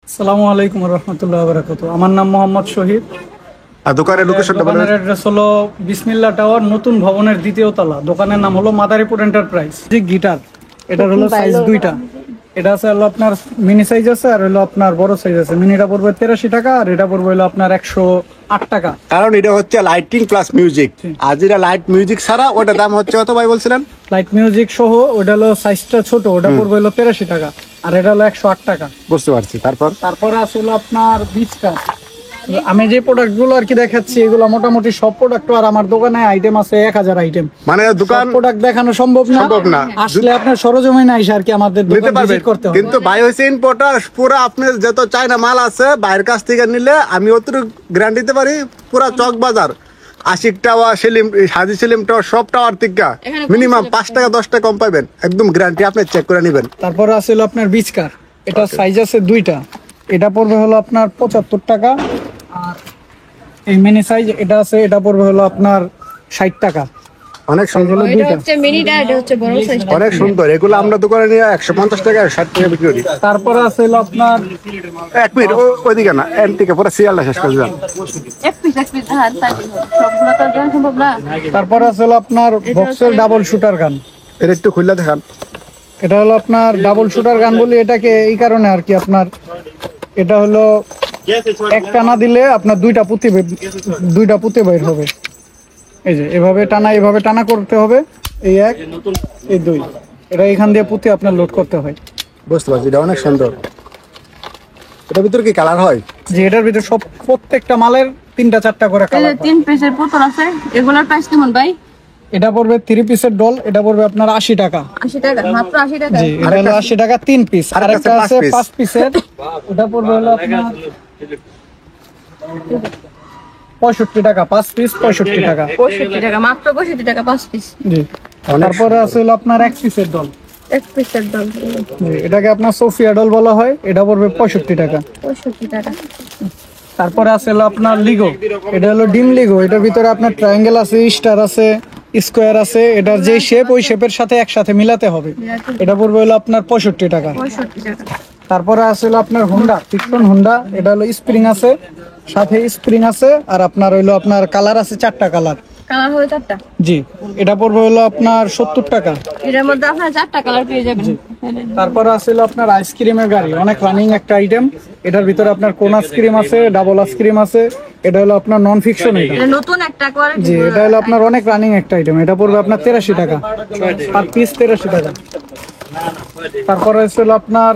আসসালামু আলাইকুম রহমতুল্লাহ বারাকাতুহু। আমার নাম মোহাম্মদ শহীদ। আর দোকানের লোকেশনটা বলেন। দোকানের অ্যাড্রেস হলো বিসমিল্লাহ টাওয়ার, নতুন ভবনের দ্বিতীয় তলা। দোকানের নাম হলো মাদারীপুর এন্টারপ্রাইজ। যে গিটার, এটার হলো সাইজ দুইটা। এটা আছে হলো আপনার মিনি সাইজ আছে, আর হলো আপনার বড় সাইজ আছে। মিনিটা পড়বে 83 টাকা, আর এটা পড়বে হলো আপনার 108 টাকা। কারণ এটা হচ্ছে লাইটিং প্লাস মিউজিক, আর যেটা লাইট মিউজিক ছাড়া ওটার দাম হচ্ছে কত ভাই বলছিলেন? লাইট মিউজিক সহ ওটা হলো সাইজটা ছোট, ওটা পড়বে হলো 83 টাকা, আর এটা হলো 108 টাকা। বুঝতে পারছি। তারপরে আছে হলো আপনার বিচকা। আমি যে প্রোডাক্ট গুলো আর কি দেখাচ্ছি, এগুলো মোটামুটি সব প্রোডাক্ট, আর আমার দোকানে আইটেম আছে 1000 আইটেম। মানে দোকান প্রোডাক্ট দেখানো সম্ভব না। আসলে আপনার সরজমিনে আইসা আর কি আমাদের নিতে দোকান পারবেন, ভিজিট করতে হবে। কিন্তু ভাই হচ্ছে ইম্পোর্টার। পুরো আপনি যত চায়না মাল আছে বাইরের কাছ থেকে নিলে আমি অতটুকু গ্যারান্টি দিতে পারি, পুরা চক বাজার আশিক টাওয়ার, সেলিম, হাজি সেলিম টাওয়ার, সব টাওয়ার থেকে মিনিমাম 5 টাকা 10 টাকা কম পাবেন। একদম গ্যারান্টি, আপনি চেক করে নেবেন। তারপরে আছে হলো আপনার বিচকার। এটা সাইজ আছে দুইটা। এটা পড়বে হলো আপনার 75 টাকা, আর এই মিনি সাইজ এটা আছে, এটা পড়বে হলো আপনার 60 টাকা। অনেক সুন্দর, এটা হচ্ছে মিনিটা, এটা হচ্ছে বড় সাইজ। অনেক সুন্দর। এগুলো আমরা দোকানে নিয়ে 150 টাকা 60 টাকা বিক্রি করি। তারপরে আছে হলো আপনার 1 মিনিট ওইদিকে না, এন থেকে পুরো সিরিয়ালটা শেষ করে দিলাম। এক পিস হ্যাঁ, তাই সবগুলো তো দেওয়া সম্ভব না। তারপরে আছে হলো আপনার বক্সের ডাবল শুটার গান। এটা একটু খুললে দেখান। এটা হলো আপনার ডাবল শুটার গান বলি এটাকে এই কারণে আর কি, আপনার এটা হলো এক টানা দিলে আপনার দুইটা পুঁতি বের হবে। এই যে এভাবে টানা করতে হবে। এই এক, এই দুই, এটা এখান দিয়ে পুঁতি আপনার লোড করতে হয়। বুঝতে পারছি, এটা অনেক সুন্দর। এটার ভিতরে কি কালার হয়? যে এটার ভিতরে প্রত্যেকটা মালের 3টা-4টা করে এই যে কালার। 3 পিসের পুতুল আছে, এগুলোর প্রাইস কেমন ভাই? এটা পড়বে 3 পিসের ডল, এটা পড়বে আপনার 80 টাকা। 80 টাকা, মাত্র 80 টাকা। জি, এটা হলো 80 টাকা 3 পিস। আরেকটা আরেকটা আছে 5 5 পিসের, এটা পড়বে হলো আপনার 65 টাকা 5 পিস, 65 টাকা। 65 টাকা, মাত্র 65 টাকা 5 পিস। জি। তারপরে আছে হলো আপনার 1 পিসের ডল। এক পিসের দাম জি, এটাকে আপনার সোফিয়া ডল বলা হয়। এটা পড়বে 65 টাকা। 65 টাকা। তারপরে আছে হলো আপনার লিগো। এটা হলো ডিম লিগো। এটার ভিতরে আপনার ট্রায়াঙ্গেল আছে, স্টার আছে, স্কোয়ার আছে। এটার যে শেপ, ওই শেপের সাথে একসাথে মিলাতে হবে। এটা পড়বে হলো আপনার 65 টাকা। 65 টাকা। তারপরে আছে হলো আপনার হোন্ডা, পিস্টন হোন্ডা। এটা হলো স্প্রিং আছে, সাথে স্প্রিং আছে, আর আপনার হইলো আপনার কালার আছে 4টা কালার। কালার হলো 4টা। জি, এটা পড়বে হলো আপনার 70 টাকা। এটার মধ্যে আপনারা 4টা কালার পেয়ে যাবেন। তারপরে আছে হলো আপনার আইসক্রিমের গাড়ি, অনেক রানিং একটা আইটেম। এটার ভিতরে আপনার কোন আইসক্রিম আছে, ডাবল আইসক্রিম আছে। এটা হলো আপনার নন ফিকশন। এটা নতুন একটা কোয়ালিটি। জি, এটা হলো আপনার অনেক রানিং একটা আইটেম। এটা পড়বে আপনার 83 টাকা পার পিস, 83 টাকা। তারপরে হলো আপনার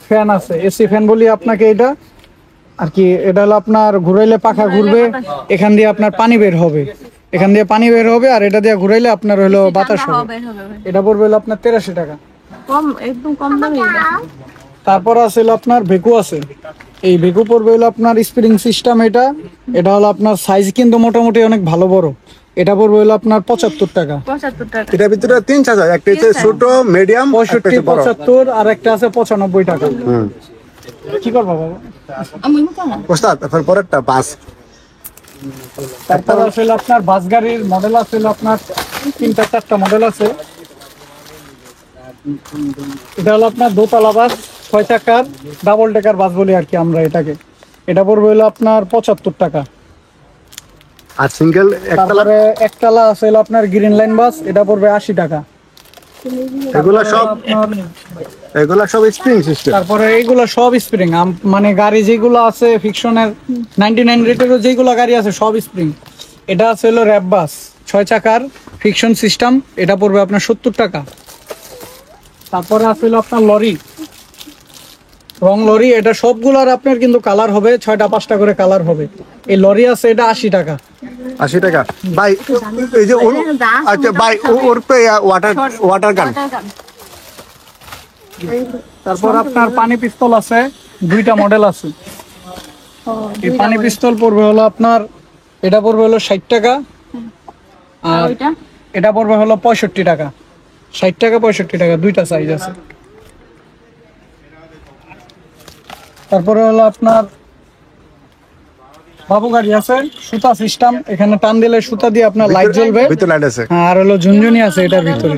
ফ্যান আছে, এসি ফ্যান বলি আপনাকে এটা আর কি। এটা হলো আপনার ঘুরাইলে পাখা ঘুরবে, এখান দিয়ে আপনার পানি বের হবে, আর এটা দিয়ে ঘুরাইলে আপনার হলো বাতাস হবে। এটা পড়বে হলো আপনার 83 টাকা। কম, একদম কম দামে। তারপর আছে হলো আপনার ভেকু আছে। এই ভেকু পড়বে হলো আপনার স্প্রিং সিস্টেম। এটা হলো আপনার সাইজ কিন্তু মোটামুটি অনেক ভালো বড়। এটা পড়বে হলো আপনার 75 টাকা। 75 টাকা। এটার ভিতরে 3 সাইজ, একটা হচ্ছে ছোট, মিডিয়াম, 65, 75, আর একটা আছে 95 টাকা। কি করবো বাবা? আমি মুখা না। ওস্তাদ এখন পরেরটা বাস। তারপর আছে হলো আপনার বাস গাড়ির মডেল আছে হলো আপনার 3-4টা মডেল আছে। এটা হলো আপনার দোতলা বাস, 6 চাকার ডাবল ডেকার বাস বলি আর কি আমরা এটাকে। এটা পড়বে হলো আপনার 75 টাকা। আর সিঙ্গেল একতলা। তারপরে একতলা আছে হলো আপনার গ্রিন লাইন বাস। এটা পড়বে 80 টাকা। এগুলা সব স্প্রিং সিস্টেম। তারপরে এইগুলো সব স্প্রিং, মানে গাড়ি যেগুলো আছে ফিকশনের 99 রেটেরও যেগুলো গাড়ি আছে সব স্প্রিং। এটা আছে হলো র্যাপ বাস, 6 চাকার ফিকশন সিস্টেম। এটা পড়বে আপনার 70 টাকা। তারপরে আছে হলো আপনার লরি, রং লরি। এটা সবগুলোর আপনার কিন্তু কালার হবে 6টা-5টা করে কালার হবে। এই লরি আছে, এটা 80 টাকা। 80 টাকা ভাই। এই যে আচ্ছা ভাই, ওর পে ওয়াটার গান। তারপর আপনার পানি পিস্তল আছে, 2টা মডেল আছে। এই পানি পিস্তল পড়বে হলো আপনার, এটা পড়বে হলো 60 টাকা, আর ওইটা এটা পড়বে হলো 65 টাকা। 60 টাকা 65 টাকা, 2টা সাইজ আছে। তারপরে হলো আপনার বাবু গাড়ি আছে, সুতা সিস্টেম। এখানে টান দিলে সুতা দিয়ে আপনার লাইট জ্বলবে। ভিতরে লাইট আছে। হ্যাঁ, আর হলো ঝুনঝুনি আছে এটার ভিতরে।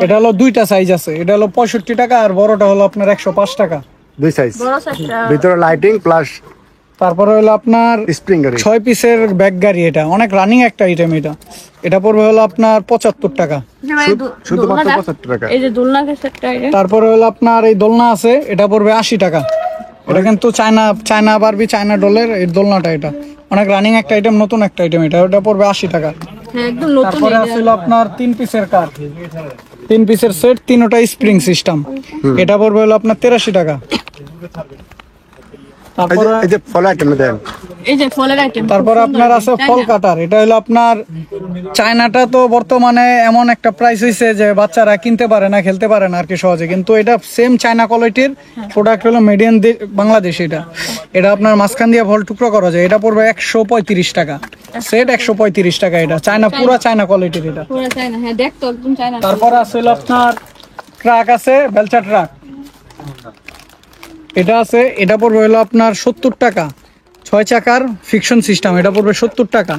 এটা হলো 2টা সাইজ আছে। এটা হলো 65 টাকা, আর বড়টা হলো আপনার 105 টাকা। দুই সাইজ, বড় সাইজটা ভিতরে লাইটিং প্লাস তারপরে হলো আপনার স্প্রিং গাড়ি। 6 পিসের ব্যাগ গাড়ি, এটা অনেক রানিং একটা আইটেম। এটা পড়বে হলো আপনার 75 টাকা। শুধুমাত্র 75 টাকা। এই যে দোলনা সেটটা এটা তারপরে হলো আপনার এই দোলনা আছে, এটা পড়বে 80 টাকা। এটা কিন্তু চায়না বারবি, চায়না ডলের এই দোলনাটা, এটা অনেক রানিং একটা আইটেম, নতুন একটা আইটেম। এটা পড়বে 80 টাকা। হ্যাঁ একদম নতুন। তারপরে আসলে আপনার 3 পিসের কার, 3 পিসের সেট, তিনটা স্প্রিং সিস্টেম, এটা পড়বে হলো আপনার 83 টাকা। তারপরে এই যে ফল আইটেম দেন, এই যে ফলের আইটেম। তারপরে আপনার আছে ফল কাটার, এটা হলো আপনার চায়নাটা তো বর্তমানে এমন একটা প্রাইস হইছে যে বাচ্চারা কিনতে পারে না, খেলতে পারে না আর কি সহজে, কিন্তু এটা সেম চায়না কোয়ালিটির প্রোডাক্ট হলো মিডিয়াম বাংলাদেশ। এটা আপনার মাঝখান দিয়ে ফল টুকরো করা যায়, এটা পড়বে 135 টাকা সেট, 135 টাকা। এটা চায়না, পুরো চায়না কোয়ালিটির এটা। পুরো চায়না, হ্যাঁ দেখতো একদম চায়না। তারপরে আছে হলো আপনার ট্রাক আছে, বেলচা ট্রাক, এটা আছে, এটা পড়বে হলো আপনার 70 টাকা। 6 চাকার ফিকশন সিস্টেম, এটা পড়বে 70 টাকা।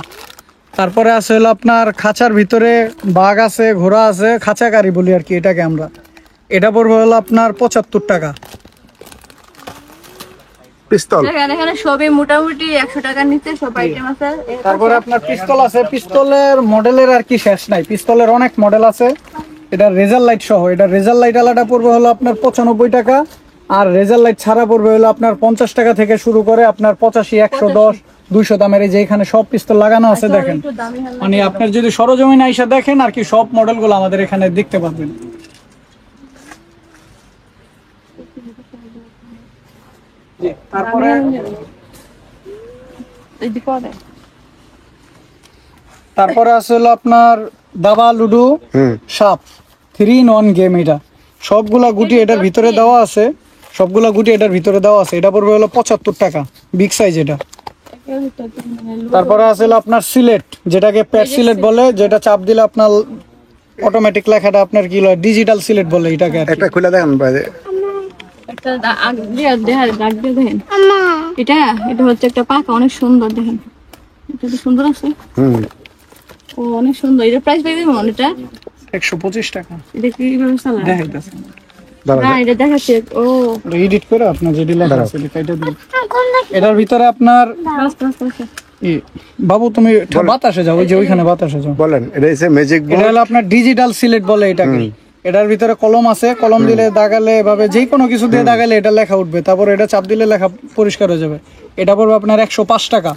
তারপরে আছে হলো আপনার খাঁচার ভিতরে বাঘ আছে, ঘোড়া আছে, খাঁচা গাড়ি বলি আর কি এটাকে আমরা, এটা পড়বে হলো আপনার 75 টাকা। পিস্তল, এখানে সবই মোটামুটি 100 টাকার নিচে সব আইটেম আছে। তারপরে আপনার পিস্তল আছে, পিস্তলের মডেলের আর কি শেষ নাই, পিস্তলের অনেক মডেল আছে। এটা রেজার লাইট সহ, এটা রেজার লাইট আলাদা পড়বে হলো আপনার 95 টাকা, আর রেজার লাইট ছাড়া পড়বে হলো আপনার 50 টাকা থেকে শুরু করে আপনার 85, 110, 200 দামের। এই যে এখানে সব পিস্তল লাগানো আছে দেখেন, একটু দামি হলো। মানে আপনার যদি সরজমিনে আইসা দেখেন আর কি সব মডেলগুলো আমাদের এখানে দেখতে পাবেন। তারপরে এই যে করে তারপরে আছে হলো আপনার দাবা, লুডো, সাপ, 3 in 1 গেম। এটা সবগুলা গুটি এটার ভিতরে দেওয়া আছে, সবগুলা গুটি এটার ভিতরে দেওয়া আছে। এটা পড়বে হলো 75 টাকা, বিগ সাইজ এটা। তারপরে আছে হলো আপনার সিলেট, যেটাকে প্যাড সিলেট বলে, যেটা চাপ দিলে আপনার অটোমেটিক লেখাটা আপনার কি হয়, ডিজিটাল সিলেট বলে এটাকে আর কি। একটা খুলে দেখেন ভাই। একটা দাগ দিয়ে দেখেন। এটা হচ্ছে একটা পাকা, অনেক সুন্দর দেখেন। এটা তো সুন্দর আছে। ও অনেক সুন্দর। এটা প্রাইস পাই দেবো এটা 125 টাকা। এটা কিভাবে চালায়? দেখাইতেছে দাঁড়ান, না এটা দেখাচ্ছে। ও এডিট করে আপনার যেটি লেখা আছে এটা দিন। এটার ভিতরে আপনার আস্তে আস্তে আস্তে। বাবু তুমি বাতাসে যাও, ওই যে ওইখানে বাতাসে যাও। বলেন এটা হচ্ছে ম্যাজিক এটা বোর্ড। হলো আপনার ডিজিটাল সিলেট বলে এটাকে। এটার ভিতরে কলম আছে, কলম দিলে দাগালে এভাবে যে কোনো কিছু দিয়ে দাগালে এটা লেখা উঠবে, তারপর এটা চাপ দিলে লেখা পরিষ্কার হয়ে যাবে। এটা পড়বে আপনার 105 টাকা,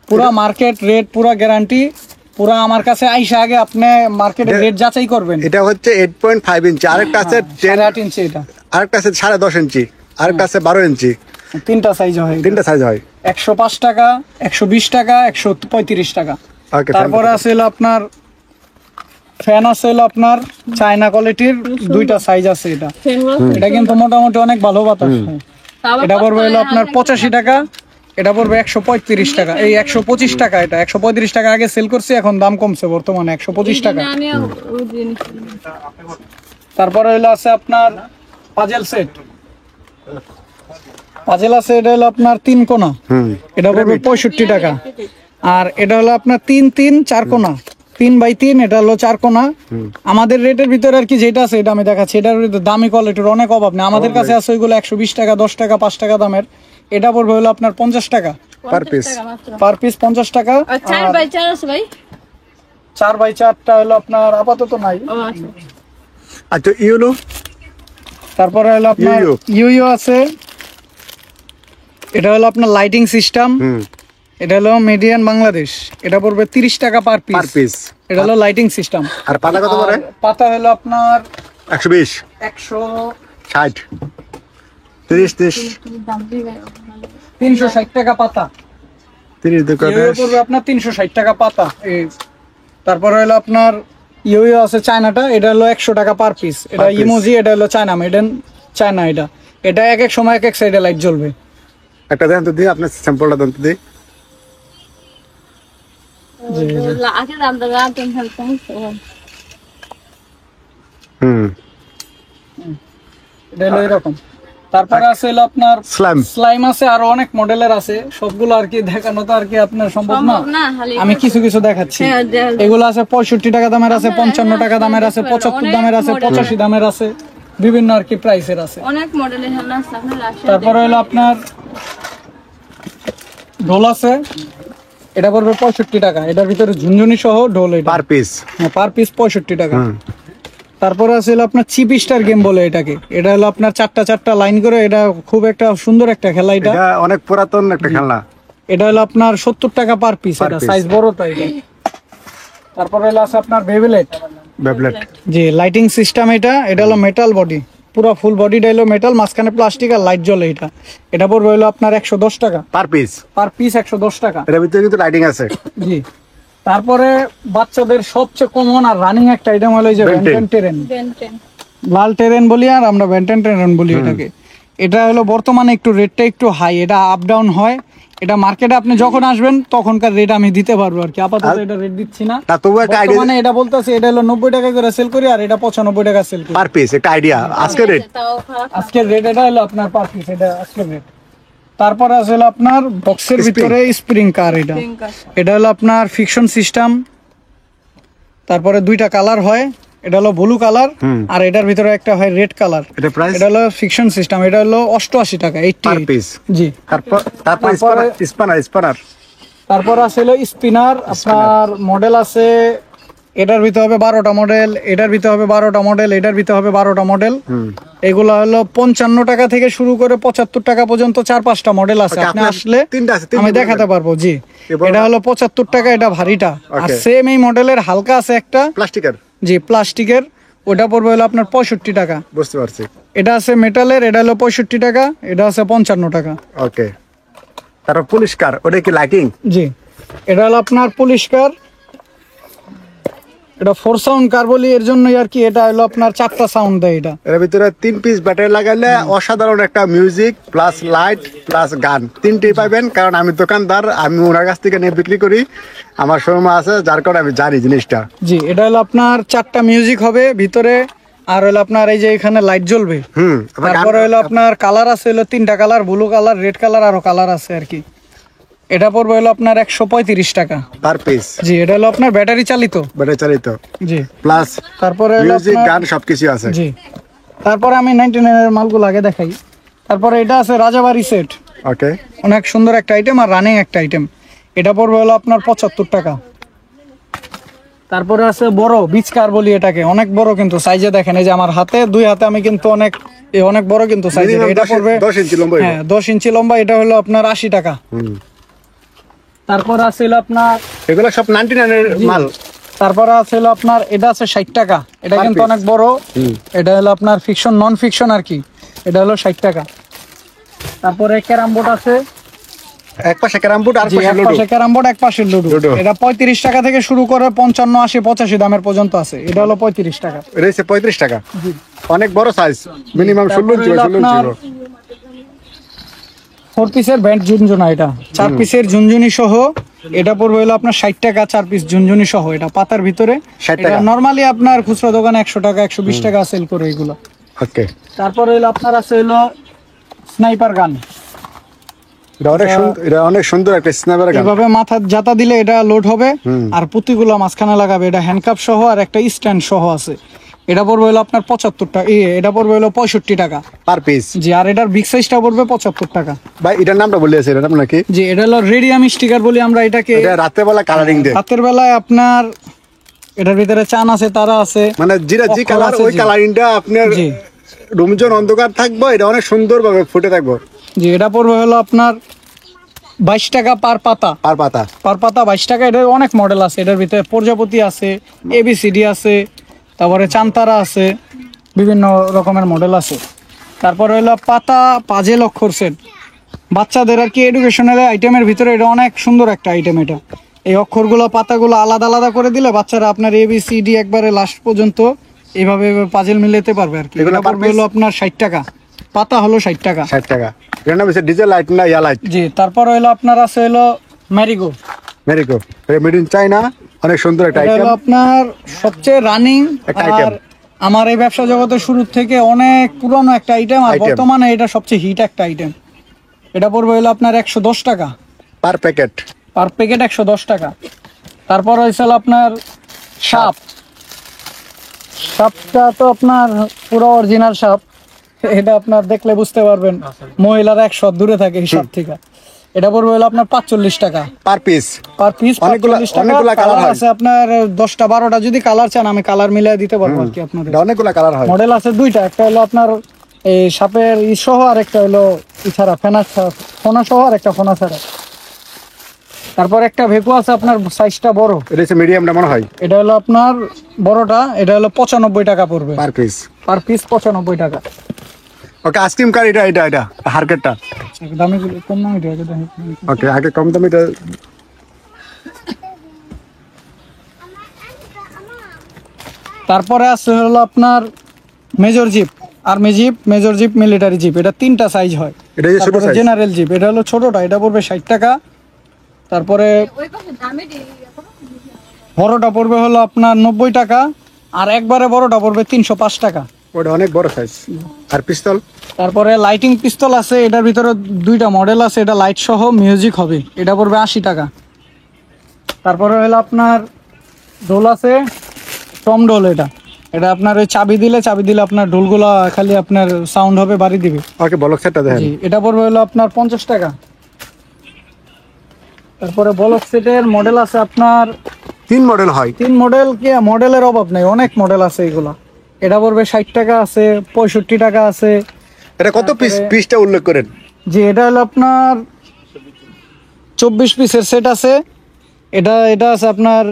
পুরা মার্কেট রেট, পুরা গ্যারান্টি। পুরা আমার কাছে আইসা আগে আপনি মার্কেটের রেট যাচাই করবেন। এটা হচ্ছে 8.5 ইঞ্চি, আরেকটা আছে 8 ইঞ্চি, এটা আরেকটা আছে 10.5 ইঞ্চি, আরেকটা আছে 12 ইঞ্চি, তিনটা সাইজ হয়। তিনটা সাইজ হয়। 105 টাকা, 120 টাকা, 135 টাকা। ওকে, তারপরে আছে হলো আপনার ফ্যান আছে হলো আপনার চায়না কোয়ালিটির, দুইটা সাইজ আছে। এটা কিন্তু মোটামুটি অনেক ভালো বাতাস হয়। এটা পড়বে হলো আপনার 85 টাকা, এটা পড়বে 135 টাকা, এই 125 টাকা। এটা 135 টাকা আগে সেল করছি, এখন দাম কমছে, বর্তমানে 125 টাকা। তারপরে হলো আছে আপনার পাজেল সেট, পাজেল আছে, এটা হলো আপনার 3 কোণা, এটা পড়বে 65 টাকা। আর এটা হলো আপনার 3-3 4 কোণা, 3x3, এটা হলো 4 কোণা। আমাদের রেটের ভিতরে আর কি যেটা আছে এটা আমি দেখাচ্ছি। এটার ভিতরে দামি কোয়ালিটির অনেক অভাব নেই, আমাদের কাছে আছে ওইগুলো 120 টাকা, 10 টাকা, 5 টাকা দামের। এটা পড়বে হলো আপনার 50 টাকা পার পিস, পার পিস 50 টাকা। 4x4 আছে ভাই? 4x4টা হলো আপনার আপাতত নাই। ও আচ্ছা। আচ্ছা ইউলো, তারপরে হলো আপনার ইউইউ আছে, এটা হলো আপনার লাইটিং সিস্টেম, এটা হলো মিডিয়ান বাংলাদেশ, এটা পড়বে 30 টাকা পার পার পিস। পিস। এটা হলো লাইটিং সিস্টেম। আর পাতা কত করে? পাতা হলো আপনার 120, 160, 60, 30, দাম দিবে। 360 টাকা পাতা। 30 ইউইউ দোকানে পড়বে আপনার 360 টাকা পাতা। তারপরে হলো আপনার ইউইউ আছে চায়নাটা, এটা হলো 100 টাকা পার পিস। এটা piece। ইমোজি, এটা হলো চায়না, মেড ইন চায়না। এটা এক এক সময় এক এক সাইডে লাইট জ্বলবে। একটা দেন তো দিই, আপনার স্যাম্পলটা দেন তো দিই। আগে দাম দেবে, আর তুমি হেল্প করছো। এটা হলো এরকম। তারপরে আছে হলো আপনার স্লাইম, স্লাইম আছে, আরো অনেক মডেলের আছে, সবগুলো আর কি দেখানো তো আর কি আপনার সম্ভব না। না খালি আমি কিছু কিছু দেখাচ্ছি। এগুলো আছে 65 টাকা দামের আছে, 55 টাকা দামের আছে, 75 দামের আছে, 85 দামের আছে। বিভিন্ন আর কি প্রাইসের আছে। অনেক মডেলের হেলনা আছে আপনার আসলে। তারপরে হলো আপনার ঢোল আছে, এটা পড়বে 65 টাকা, এটার ভিতরে ঝুনঝুনি সহ ঢোল, এটা পার পিস। হ্যাঁ পার পিস 65 টাকা। তারপরে আছে হলো আপনার চিপ স্টার গেম বলে এটাকে, এটা হলো আপনার চারটা লাইন করে, এটা খুব একটা সুন্দর একটা খেলা, এটা এটা অনেক পুরাতন একটা খেলনা। এটা হলো আপনার 70 টাকা পার পিস, Per এটা piece। সাইজ বড়টা এটা। তারপরে হলো আছে আপনার বেবলেট, বেবলেট। জি লাইটিং সিস্টেম, এটা হলো মেটাল বডি, পুরো ফুল বডিটা হলো মেটাল, মাঝখানে প্লাস্টিক আর লাইট জ্বলে, এটা পড়বে হলো আপনার 110 টাকা পার পিস। পার পিস, 110 টাকা। এর ভিতরে কিন্তু লাইটিং আছে। জি তারপরে বাচ্চাদের সবচেয়ে কমন আর রানিং একটা আইটেম হলো এই যে Ben 10। বেন্টেন টেরেন, বেনটেন। লাল টেরেন বলি আর আমরা বেন্টেন টেরেন বলি এটাকে। এটা হলো বর্তমানে একটু রেটটা একটু হাই, এটা আপ ডাউন হয়, এটা মার্কেটে আপনি যখন আসবেন তখনকার রেট আমি দিতে পারবো আর কি, আপাতত এটা রেট দিচ্ছি না। তা তবু একটা আইডিয়া বর্তমানে এটা বলতেছি এটা হলো 90 টাকা করে সেল করি, আর এটা 95 টাকা সেল করি। পার পিস, একটা আইডিয়া আজকে রেট। তাও খারাপ না। আজকের রেট এটা হলো আপনার পার পিস, এটা আজকের রেট। তারপরে আছে হলো আপনার বক্সের ভিতরে স্প্রিং কার, Spring car। এটা হলো আপনার ফিকশন সিস্টেম। তারপরে দুইটা কালার হয়, এটা হলো ব্লু কালার আর এটার ভিতরে একটা হয় রেড কালার। এটা প্রাইস এটা হলো ফিকশন সিস্টেম, এটা হলো 88 টাকা, পার 88। পিস। জি তারপর স্পানার। তারপর আছে হলো স্পিনার, আপনার মডেল আছে, এটার ভিতরে হবে 12টা মডেল, এটার ভিতরে হবে 12টা মডেল, এটার ভিতরে হবে 12টা মডেল। এগুলো হলো 55 টাকা থেকে শুরু করে 75 টাকা পর্যন্ত 4-5টা মডেল আছে। Okay, আপনি আপনার আসলে তিনটা আছে, তিনটা আমি বলবেন। দেখাতে পারবো। জি এবার- এটা হলো 75 টাকা, এটা ভারীটা। আর Okay. সেম এই মডেলের হালকা আছে একটা, প্লাস্টিকের। জি প্লাস্টিকের, ওটা পড়বে হলো আপনার 65 টাকা। বুঝতে পারছি। এটা আছে মেটালের, এটা হলো 65 টাকা, এটা আছে 55 টাকা। ওকে। তারপর পুলিশকার, ওটা কি লাইটিং? জি এটা হলো আপনার পুলিশকার, এটা 4 সাউন্ড কার বলি এর জন্যই আর কি, এটা হলো আপনার 4টা সাউন্ড দেয় এটা। এর ভিতরে 3 পিস ব্যাটারি লাগাইলে অসাধারণ একটা মিউজিক প্লাস লাইট প্লাস গান তিনটেই পাবেন। কারণ আমি দোকানদার, আমি ওনার কাছ থেকে নিয়ে বিক্রি করি, আমার শোরুম আছে, যার কারণে আমি জানি জিনিসটা। জি এটা হলো আপনার 4টা মিউজিক হবে ভিতরে, আর হলো আপনার এই যে এখানে লাইট জ্বলবে। তারপরে হলো আপনার কালার আছে হলো 3টা colour, blue colour, red colour, আরো কালার আছে আর কি। এটা পড়বে হলো আপনার 135 টাকা পার পিস। জি এটা হলো আপনার ব্যাটারি চালিত। ব্যাটারি চালিত জি প্লাস তারপরে হলো মিউজিক আপনার- গান সবকিছু আছে। জি তারপরে আমি 99 এর মালগুলো আগে দেখাই। তারপরে এটা আছে রাজাবাড়ি সেট, ওকে। অনেক সুন্দর একটা আইটেম আর রানিং একটা আইটেম, এটা পড়বে হলো আপনার 75 টাকা। তারপরে আছে বড় বিচ কার বলি এটাকে, অনেক বড় কিন্তু সাইজে, দেখেন এই যে আমার হাতে, 2 হাতে আমি কিন্তু অনেক বড় কিন্তু সাইজে। Minimum এটা পড়বে 10 ইঞ্চি লম্বা। হ্যাঁ 10 ইঞ্চি লম্বা, এটা হলো আপনার 80 টাকা। তারপর আছে হলো আপনার এগুলো সব 99 এর মাল। তারপরে আছে হলো আপনার এটা আছে 60 টাকা, এটা Per কিন্তু piece। অনেক বড়, এটা হলো আপনার ফিকশন নন ফিকশন আর কি, এটা হলো 60 টাকা। তারপরে ক্যারাম বোর্ড আছে, এক পাশে ক্যারাম বোর্ড আর জি পাশে এক লুডো। পাশে ক্যারাম বোর্ড, এক পাশে লুডো। লুডো। এটা 35 টাকা থেকে শুরু করে 55, 80, 85 দামের পর্যন্ত আছে, এটা হলো 35 টাকা। রয়েছে 35 টাকা। অনেক বড় সাইজ, মিনিমাম 16 ইঞ্চি বা 16 ইঞ্চি। 4 পিসের ব্যান্ড ঝুনঝুনা, এটা 4 পিসের ঝুনঝুনি সহ, এটা পড়বে হলো আপনার 60 টাকা, 4 পিস ঝুনঝুনি সহ, এটা পাতার ভিতরে। 60 এটা টাকা। নরমালি আপনার খুচরা দোকানে 100 টাকা 120 টাকা সেল করে এগুলো। ওকে। তারপরে হলো আপনার আছে হলো স্নাইপার গান, এটা অনেক সুন্দর একটা স্ন্যাপার গান। এভাবে মাথা জাতা দিলে এটা লোড হবে, আর পুঁতিগুলো মাঝখানে লাগাবে, এটা হ্যান্ডকাপ সহ আর একটা স্ট্যান্ড সহ আছে। এটা পড়বে হলো আপনার 75 টাকা, এটা পড়বে হলো 65 টাকা পার পিস। জি। আর এটার বিগ সাইজটা পড়বে 75 টাকা। ভাই এটার নামটা বলে আছে, এটার নাম নাকি? জি এটা হলো রেডিয়াম স্টিকার বলি আমরা এটাকে। এটা রাতে বেলা কালারিং দেয়। রাতের বেলায় আপনার এটার ভিতরে চান আছে, তারা আছে, মানে যেটা যে অক্ষর কালার, আছে, ওই জি। কালারিংটা আপনার জি রুমজন অন্ধকার থাকবে, এটা অনেক সুন্দরভাবে ফুটে থাকবে। জি এটা পড়বে হলো আপনার 22 টাকা পার পাতা। আর পাতা পার পাতা 22 টাকা। এটার অনেক মডেল আছে, এটার ভিতরে প্রজাপতি আছে, ABCD আছে, তারপরে চান্তারা আছে, বিভিন্ন রকমের মডেল আছে। তারপরে হলো পাতা পাজেল অক্ষর সেট, বাচ্চাদের আর কি এডুকেশনাল আইটেমের ভিতরে এটা অনেক সুন্দর একটা আইটেম। এটা এই অক্ষরগুলো পাতাগুলো আলাদা আলাদা করে দিলে বাচ্চারা আপনার ABCD একবারে লাস্ট পর্যন্ত এইভাবে পাজেল মিলাতে পারবে আর কি। এগুলো এটা per পড়বে piece? হলো আপনার 60 টাকা, পাতা হলো 60 টাকা। 60 টাকা। এটার নাম হচ্ছে ডিজেল লাইট না ইয়া লাইট? জি তারপর হলো আপনার আছে হলো ম্যারিগো, মেরিগো। এটা মেড ইন চায়না, অনেক সুন্দর একটা এটা আইটেম। হলো আপনার সবচেয়ে রানিং একটা আর item। আমার এই ব্যবসা জগতের শুরু থেকে অনেক পুরনো একটা আইটেম, আর Item। বর্তমানে এটা সবচেয়ে হিট একটা আইটেম। এটা পড়বে হলো আপনার 110 টাকা পার প্যাকেট। পার প্যাকেট, 110 টাকা। তারপর হয়েছিল আপনার সাপ, সাপটা তো আপনার পুরো অরিজিনাল সাপ, এটা আপনার দেখলে বুঝতে পারবেন মহিলারা 100 দূরে থাকে এই সাপ থেকে। এটা পড়বে হলো আপনার 45 টাকা পার পিস। পার পিস, অনেকগুলা 45 টাকা। অনেকগুলা কালার কালার হয়, আছে আপনার 10টা 12টা, যদি কালার চান আমি কালার মিলিয়ে দিতে পারবো আর কি আপনাদের। এটা অনেকগুলা কালার হয়। মডেল আছে দুইটা, একটা হলো আপনার এই সাপের ই সহ, আর একটা হলো ই ছাড়া ফোনা সহ, আর একটা ফোনা ছাড়া। তারপর একটা ভেকু আছে আপনার সাইজটা বড়, এটা হচ্ছে মিডিয়ামটা মনে হয় এটা হলো আপনার বড়টা, এটা হলো 95 টাকা পড়বে পার পিস। পার পিস 95 টাকা। ওকে, আইসক্রিম কার এটা হারকেটটা দামি কম দামি এটা দেখেন। ওকে, আগে কম দামিটা। তারপরে আছে হলো আপনার major jeep, army jeep, major jeep, military jeep, এটা 3টা সাইজ হয়। এটা যে ছোট তারপরে সাইজ, জেনারেল জিপ, এটা হলো ছোটটা, এটা পড়বে 60 টাকা। তারপরে বড়টা পড়বে হলো আপনার 90 টাকা, আর একবারে বড়টা পড়বে 305 টাকা। ওটা অনেক বড় সাইজ। আর পিস্তল? তারপরে লাইটিং পিস্তল আছে, এটার ভিতরে দুইটা মডেল আছে, এটা লাইট সহ মিউজিক হবে, এটা পড়বে 80 টাকা। তারপরে হলো আপনার ঢোল আছে, টম ঢোল, এটা এটা আপনার ওই চাবি দিলে আপনার ঢোলগুলো খালি আপনার সাউন্ড হবে, বাড়ি দিবে। ওকে, বলক সেটটা দেখেন। জি, এটা পড়বে হলো আপনার 50 টাকা। তারপরে বলক সেটের মডেল আছে আপনার 3 মডেল হয়। 3 মডেল, কি মডেলের অভাব নেই, অনেক মডেল আছে এগুলা। এটা পড়বে 60 টাকা আছে, 65 টাকা আছে। এটা কত পিস? পিসটা উল্লেখ করেন। জি, এটা হলো আপনার 24 পিসের সেট আছে, এটা আছে আপনার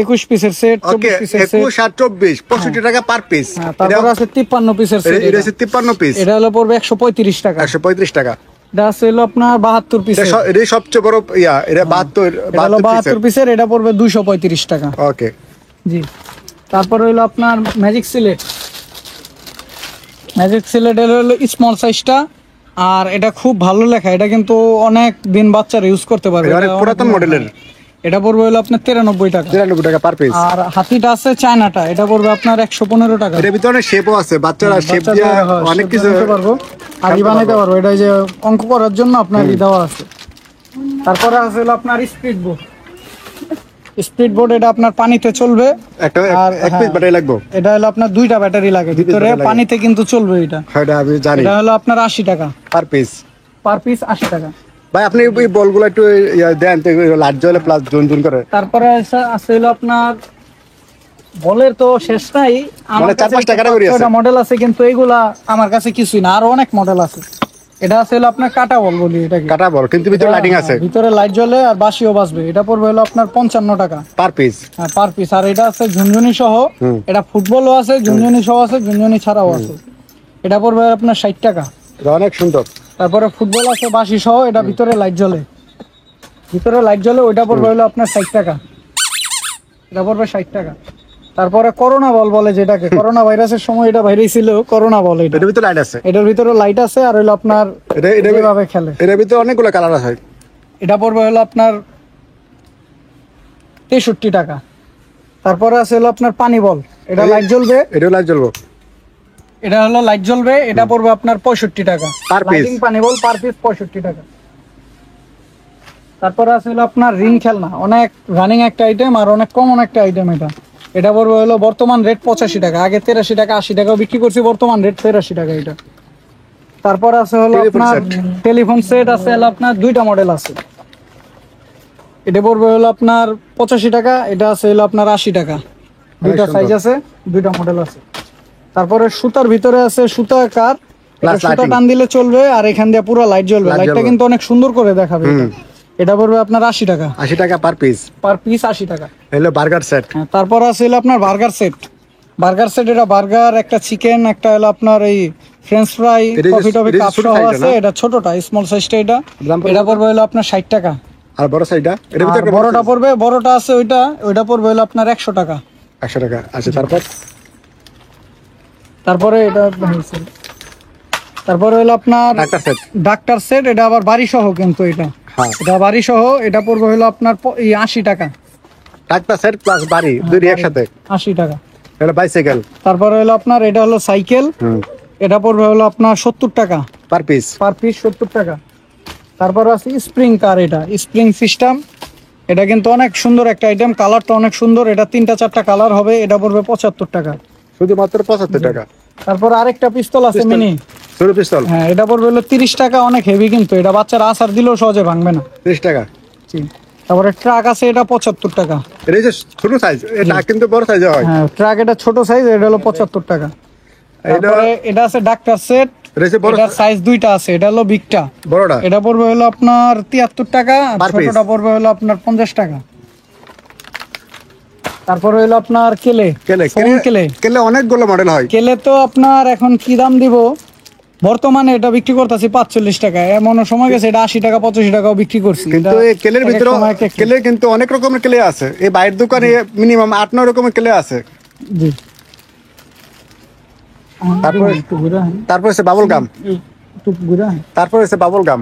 21 পিসের সেট, ওকে, 24 পিসের সেট। 21 আর 24 65 টাকা পার পিস। তারপর আছে 53 পিসের সেট, এটা হচ্ছে 53 পিস, এটা হলো পড়বে 135 টাকা। 135 টাকা। এটা আছে হলো আপনার 72 পিসের, এটা সবচেয়ে বড় এটা 72 এটা হলো 72 পিসের, এটা পড়বে 235 টাকা। ওকে, জি। তারপর হইলো আপনার ম্যাজিক সিলেট, হলো স্মল সাইজটা, আর এটা খুব ভালো লেখা, এটা কিন্তু অনেক দিন বাচ্চারা ইউজ করতে পারবে, এটা অনেক এটা পুরাতন অনেক মডেলের। এটা পড়বে হলো আপনার 93 টাকা। 93 টাকা পার পিস। আর হাতিটা আছে চায়নাটা, এটা পড়বে আপনার 115 টাকা। এর ভিতরে শেপও আছে, বাচ্চারা শেপ দিয়ে অনেক কিছু বানাতে পারবো, আর বানাতে পারবো, এটা যে অঙ্ক করার জন্য আপনার দেওয়া আছে। তারপরে আছে হলো আপনার স্পিড বোর্ড, এটা আপনার পানিতে চলবে, একটা আর এক পিস ব্যাটারি লাগবে। এটা হলো আপনার 2টা ব্যাটারি লাগে ভিতরে, ব্যাটারি লাগে। পানিতে কিন্তু চলবে এটা। এটা আমি জানি। এটা হলো আপনার 80 টাকা পার পিস। পার পিস, 80 টাকা। ভাই আপনি এই বলগুলো একটু দেন তো, লাইট জ্বলে প্লাস জুন করে। তারপরে আছে হলো আপনার বলের তো শেষ নাই, আমার মানে 4-5 টাকা করে আছে। মডেল আছে, কিন্তু এইগুলা আমার কাছে কিছুই না, আরো অনেক মডেল আছে। এটা আছে হলো আপনার কাটা বল বলি এটাকে, কাটা বল, কিন্তু ভিতরে লাইটিং আছে, ভিতরে লাইট জ্বলে আর বাঁশিও বাজবে। এটা পড়বে হলো আপনার 55 টাকা পার পিস। হ্যাঁ, পার পিস। আর এটা আছে ঝুনঝুনি সহ, এটা ফুটবলও আছে, ঝুনঝুনি সহ আছে, ঝুনঝুনি ছাড়াও আছে, এটা পড়বে আপনার 60 টাকা। এটা অনেক সুন্দর। তারপরে ফুটবল আছে বাঁশি সহ, এটা ভিতরে লাইট জ্বলে, ওইটা পড়বে হলো আপনার 60 টাকা, এটা পড়বে 60 টাকা। তারপরে করোনা বল বলে, যেটাকে করোনা ভাইরাসের সময় এটা বাইরে ছিল, করোনা বল, এটার ভিতরে লাইট আছে, এটার ভিতরে লাইট আছে, আর হলো আপনার এভাবে খেলে। এটার ভিতরে অনেকগুলো কালার আছে। এটা পড়বে হলো আপনার 63 টাকা। তারপরে আছে হলো আপনার পানি বল, এটা লাইট জ্বলবে, এটাও লাইট জ্বলবে, এটা হলো লাইট জ্বলবে, এটা পড়বে আপনার 65 টাকা Per piece। লাইটিং পানি বল পার পিস 65 টাকা। তারপরে আছে হলো আপনার রিং খেলনা, অনেক রানিং একটা আইটেম আর অনেক কমন একটা আইটেম। এটা পড়বে হলো বর্তমান রেট 85 টাকা, আগে 83 টাকা 80 টাকাও বিক্রি করছি, বর্তমান রেট 83 টাকা এটা। তারপর আছে হলো টেলিফোন আপনার টেলিফোন সেট আছে, হলো আপনার 2টা মডেল আছে, এটা পড়বে হলো আপনার 85 টাকা, এটা আছে হলো আপনার 80 টাকা। 2টা সুন্দর। সাইজ আছে, 2টা মডেল আছে। তারপরে সুতার ভিতরে আছে সুতা কার, Plus সুতা lighting। টান দিলে চলবে, আর এখান দিয়ে পুরো লাইট জ্বলবে, Light লাইটটা জ্বলবে। কিন্তু অনেক সুন্দর করে দেখাবে এটা। এটা পড়বে আপনার 80 টাকা 80 টাকা পার পিস। পার পিস, 80 টাকা। হলো বার্গার সেট। হ্যাঁ, তারপর আছে হলো আপনার বার্গার সেট, এটা বার্গার, একটা চিকেন, একটা হলো আপনার এই ফ্রেঞ্চ ফ্রাই, এটা যে- কফি টফি এটা যে কাপ ছোট সহ size আছে, না? এটা ছোটটা স্মল সাইজটা, দাম পড়বে এটা পড়বে হলো আপনার 60 টাকা। আর বড় সাইডটা এর আর ভিতরে বড়টা পড়বে, বড়টা আছে ওইটা পড়বে হলো আপনার 100 টাকা। 100 টাকা আছে। তারপরে হলো আপনার ডাক্তার সেট। ডাক্তার সেট, এটা আবার বাড়ি সহ, কিন্তু হ্যাঁ, এটা বাড়ি সহ, এটা পড়বে হলো আপনার 80 টাকা। ডাক্তার সেট প্লাস বাড়ি দুই একসাথে। 80 টাকা। হলো বাইসাইকেল তারপরে হলো আপনার এটা হলো সাইকেল, এটা পড়বে হলো আপনার 70 টাকা পার পিস। পার পিস, 70 টাকা। তারপর আছে স্প্রিং কার, এটা স্প্রিং সিস্টেম, এটা কিন্তু অনেক সুন্দর একটা আইটেম, কালারটা অনেক সুন্দর, এটা 3টা 4টা কালার হবে, এটা পড়বে 75 টাকা। শুধুমাত্র 75 টাকা। তারপর আরেকটা পিস্তল আছে পিস্তল। মিনি, ছোট পিস্তল হ্যাঁ এটা পড়বে হলো 30 টাকা, অনেক হেভি কিন্তু এটা বাচ্চারা আসার দিলেও সহজে ভাঙবে না। 30 টাকা। জি। তারপরে ট্রাক আছে, এটা 75 টাকা। এটা যে ছোট সাইজ, এটা কিন্তু বড় সাইজে হয়। হ্যাঁ ট্রাক এটা ছোট সাইজ, এটা হলো 75 টাকা। এটা তারপরে এটা আছে ডাক্তার সেট, এটা যে বড় এটার সাইজ দুইটা আছে, এটা হলো বিগটা, বড়টা এটা পড়বে হলো আপনার 73 টাকা, আর Per piece। ছোটটা পড়বে হলো আপনার 50 টাকা। তারপরে হলো আপনার কেলে, কেলে ফোন কেলে, কেলে অনেকগুলো মডেল হয়। কেলে তো আপনার এখন কি দাম দিব, বর্তমানে এটা বিক্রি করতেছি 45 টাকা, এমন সময় গেছে এটা 80 টাকা 85 টাকাও বিক্রি করছি। কিন্তু এটা এই কেলের এক এক ভিতরে সময় এক এক- কেলে কিন্তু অনেক রকমের কেলে আছে। এই বাইরের দোকানে মিনিমাম 8-9 রকমের কেলে আছে। জি। তারপরে একটু ঘুরে আন, তারপর হচ্ছে বাবল গাম, একটু ঘুরে আন। তারপর হচ্ছে বাবল গাম।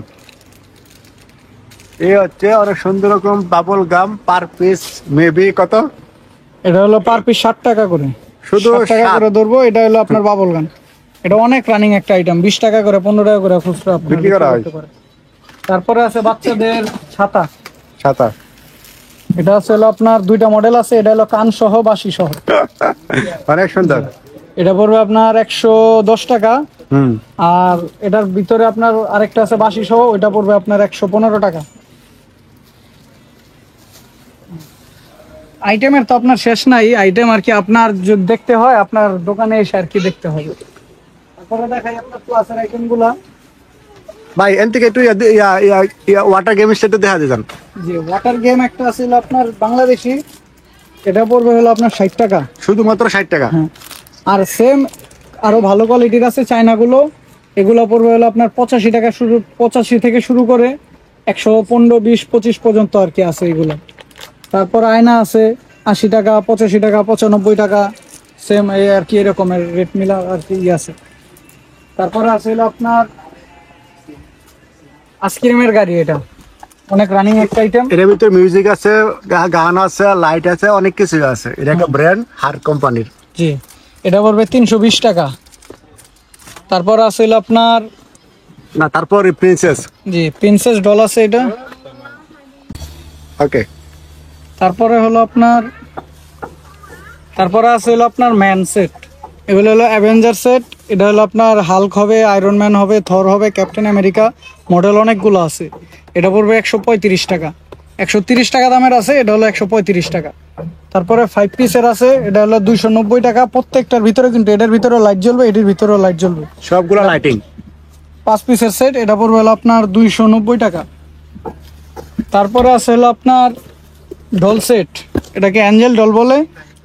এই হচ্ছে অনেক সুন্দর রকম bubble gum, per piece maybe কত? এটা হলো পার পিস 60 টাকা করে, শুধু 60 টাকা 60 করে ধরবো। এটা হলো আপনার বাবল গান, এটা অনেক রানিং একটা আইটেম, 20 টাকা করে 15 টাকা করে খুচরা আপনার বিক্রি করা হয়। করতে পারে। তারপরে আছে বাচ্চাদের ছাতা, ছাতা। এটা আছে হলো আপনার দুইটা মডেল আছে, এটা হলো কান সহ বাঁশি সহ, অনেক সুন্দর। এটা পড়বে আপনার 110 টাকা। হুম। আর এটার ভিতরে আপনার আরেকটা আছে বাঁশি সহ, ওইটা পড়বে আপনার 115 টাকা। আইটেমের তো আপনার শেষ নাই, আইটেম আর কি আপনার যদি দেখতে হয় আপনার দোকানে এসে আর কি দেখতে হবে। তারপরে দেখাই আপনার ক্লাসের আইটেম গুলা। ভাই এন থেকে একটু ওয়াটার গেম সেটা দেখা দিতেন। যে ওয়াটার গেম একটা আছিল আপনার বাংলাদেশি, এটা পড়বে হলো আপনার 60 টাকা। শুধুমাত্র 60 টাকা। হ্যাঁ। আর সেম আরো ভালো কোয়ালিটির আছে চায়নাগুলো, এগুলো পড়বে হলো আপনার 85 টাকা, শুরু 85 থেকে শুরু করে 115 20 25 পর্যন্ত আর কি আছে এগুলো। তারপর আয়না আছে 80 টাকা 85 টাকা 95 টাকা, সেম এই আর কি এরকমের রেট মিলা আর কি আছে। তারপরে আছে হলো আপনার আইসক্রিমের গাড়ি, এটা অনেক রানিং একটা আইটেম। এর ভিতরে মিউজিক আছে, গান আছে, লাইট আছে, অনেক কিছু আছে। এটা একটা ব্র্যান্ড হার কোম্পানির। জি, এটা পড়বে 320 টাকা। তারপর আছে হলো আপনার না তারপর প্রিন্সেস। জি প্রিন্সেস ডল আছে এটা। ওকে। তারপরে হলো আপনার তারপরে আছে হলো আপনার ম্যান সেট, এগুলো হলো অ্যাভেঞ্জার সেট। এটা হলো আপনার হাল্ক হবে, আয়রন ম্যান হবে, থর হবে, ক্যাপ্টেন আমেরিকা, মডেল অনেকগুলো আছে। এটা পড়বে 135 টাকা, 130 টাকা দামের আছে, এটা হলো 135 টাকা। তারপরে 5 পিসের আছে, এটা হলো 290 টাকা। প্রত্যেকটার ভিতরে কিন্তু এটার ভিতরে লাইট জ্বলবে, এটির ভিতরেও লাইট জ্বলবে। সবগুলো লাইটিং। 5 পিসের সেট, এটা পড়বে হলো আপনার 290 টাকা। তারপরে আছে হলো আপনার ডল সেট, এটাকে অ্যাঞ্জেল ডল বলে।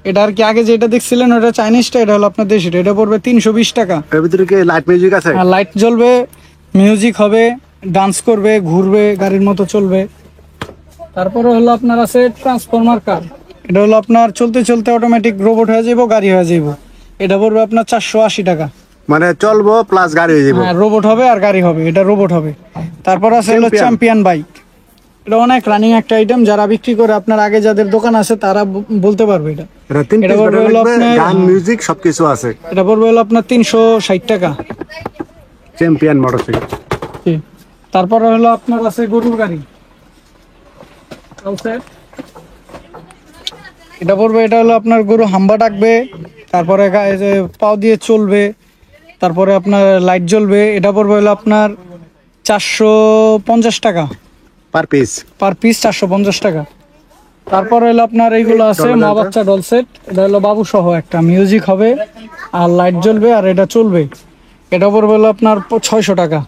এটা আর কি আগে যেটা দেখছিলেন ওটা চাইনিজটা, এটা হলো আপনার দেশিটা। এটা পড়বে 320 টাকা। এর ভিতরে কি লাইট মিউজিক আছে? আর লাইট জ্বলবে, মিউজিক হবে, ডান্স করবে, ঘুরবে, গাড়ির মতো চলবে। তারপরে হলো আপনার আছে ট্রান্সফরমার কার, এটা হলো আপনার চলতে চলতে অটোমেটিক রোবট হয়ে যাবো, গাড়ি হয়ে যাবো। এটা পড়বে আপনার 480 টাকা। মানে চলবো প্লাস গাড়ি হয়ে যাবে। হ্যাঁ রোবট হবে আর গাড়ি হবে, এটা রোবট হবে। তারপর আছে হলো Champion। চ্যাম্পিয়ন বাইক, এটা অনেক রানিং একটা আইটেম, যারা বিক্রি করে আপনার আগে যাদের দোকান আছে তারা বলতে পারবে এটা। এটা তিন এটা পিস পড়বে হলো আপনার গান মিউজিক সবকিছু আছে। এটা পড়বে হলো আপনার 360 টাকা। Champion motorcycle. জি। তারপরে হলো আপনার আছে গরুর গাড়ি, All set। এটা পড়বে, এটা হলো আপনার গরু হাম্বা ডাকবে, তারপরে এই যে পাও দিয়ে চলবে, তারপরে আপনার লাইট জ্বলবে। এটা পড়বে হলো আপনার 450 টাকা পার পিস। পার পিস, 450 টাকা। তারপর হলো আপনার এইগুলো আছে মা বাচ্চা ডল সেট, এটা হলো বাবু সহ, একটা মিউজিক হবে আর লাইট জ্বলবে আর এটা চলবে। এটা পড়বে হলো আপনার 600 টাকা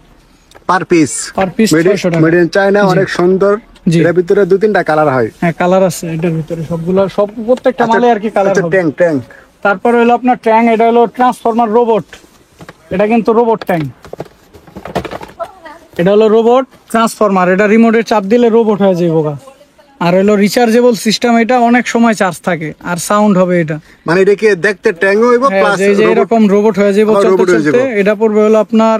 পার পিস। পার পিস, 600 টাকা। মেড ইন চায়না, অনেক সুন্দর। জি। এর ভিতরে 2-3টা কালার হয়। হ্যাঁ কালার আছে এটার ভিতরে, সবগুলো সব প্রত্যেকটা মালে আর কি কালার আচ্ছা হবে। Tank tank. তারপর হলো আপনার ট্যাং, এটা হলো ট্রান্সফরমার রোবট, এটা কিন্তু রোবট ট্যাং। এটা হলো রোবট ট্রান্সফরমার, এটা রিমোটে চাপ দিলে রোবট হয়ে যাবে গা। আর হলো রিচার্জেবল সিস্টেম, এটা অনেক সময় চার্জ থাকে আর সাউন্ড হবে এটা। মানে এটা কি দেখতে ট্যাঙ্ক হইব হ্যাঁ, প্লাস যে এরকম রোবট হয়ে যাবে আবার চলতে robot হয়ে চলতে। যাবে। এটা পড়বে হলো আপনার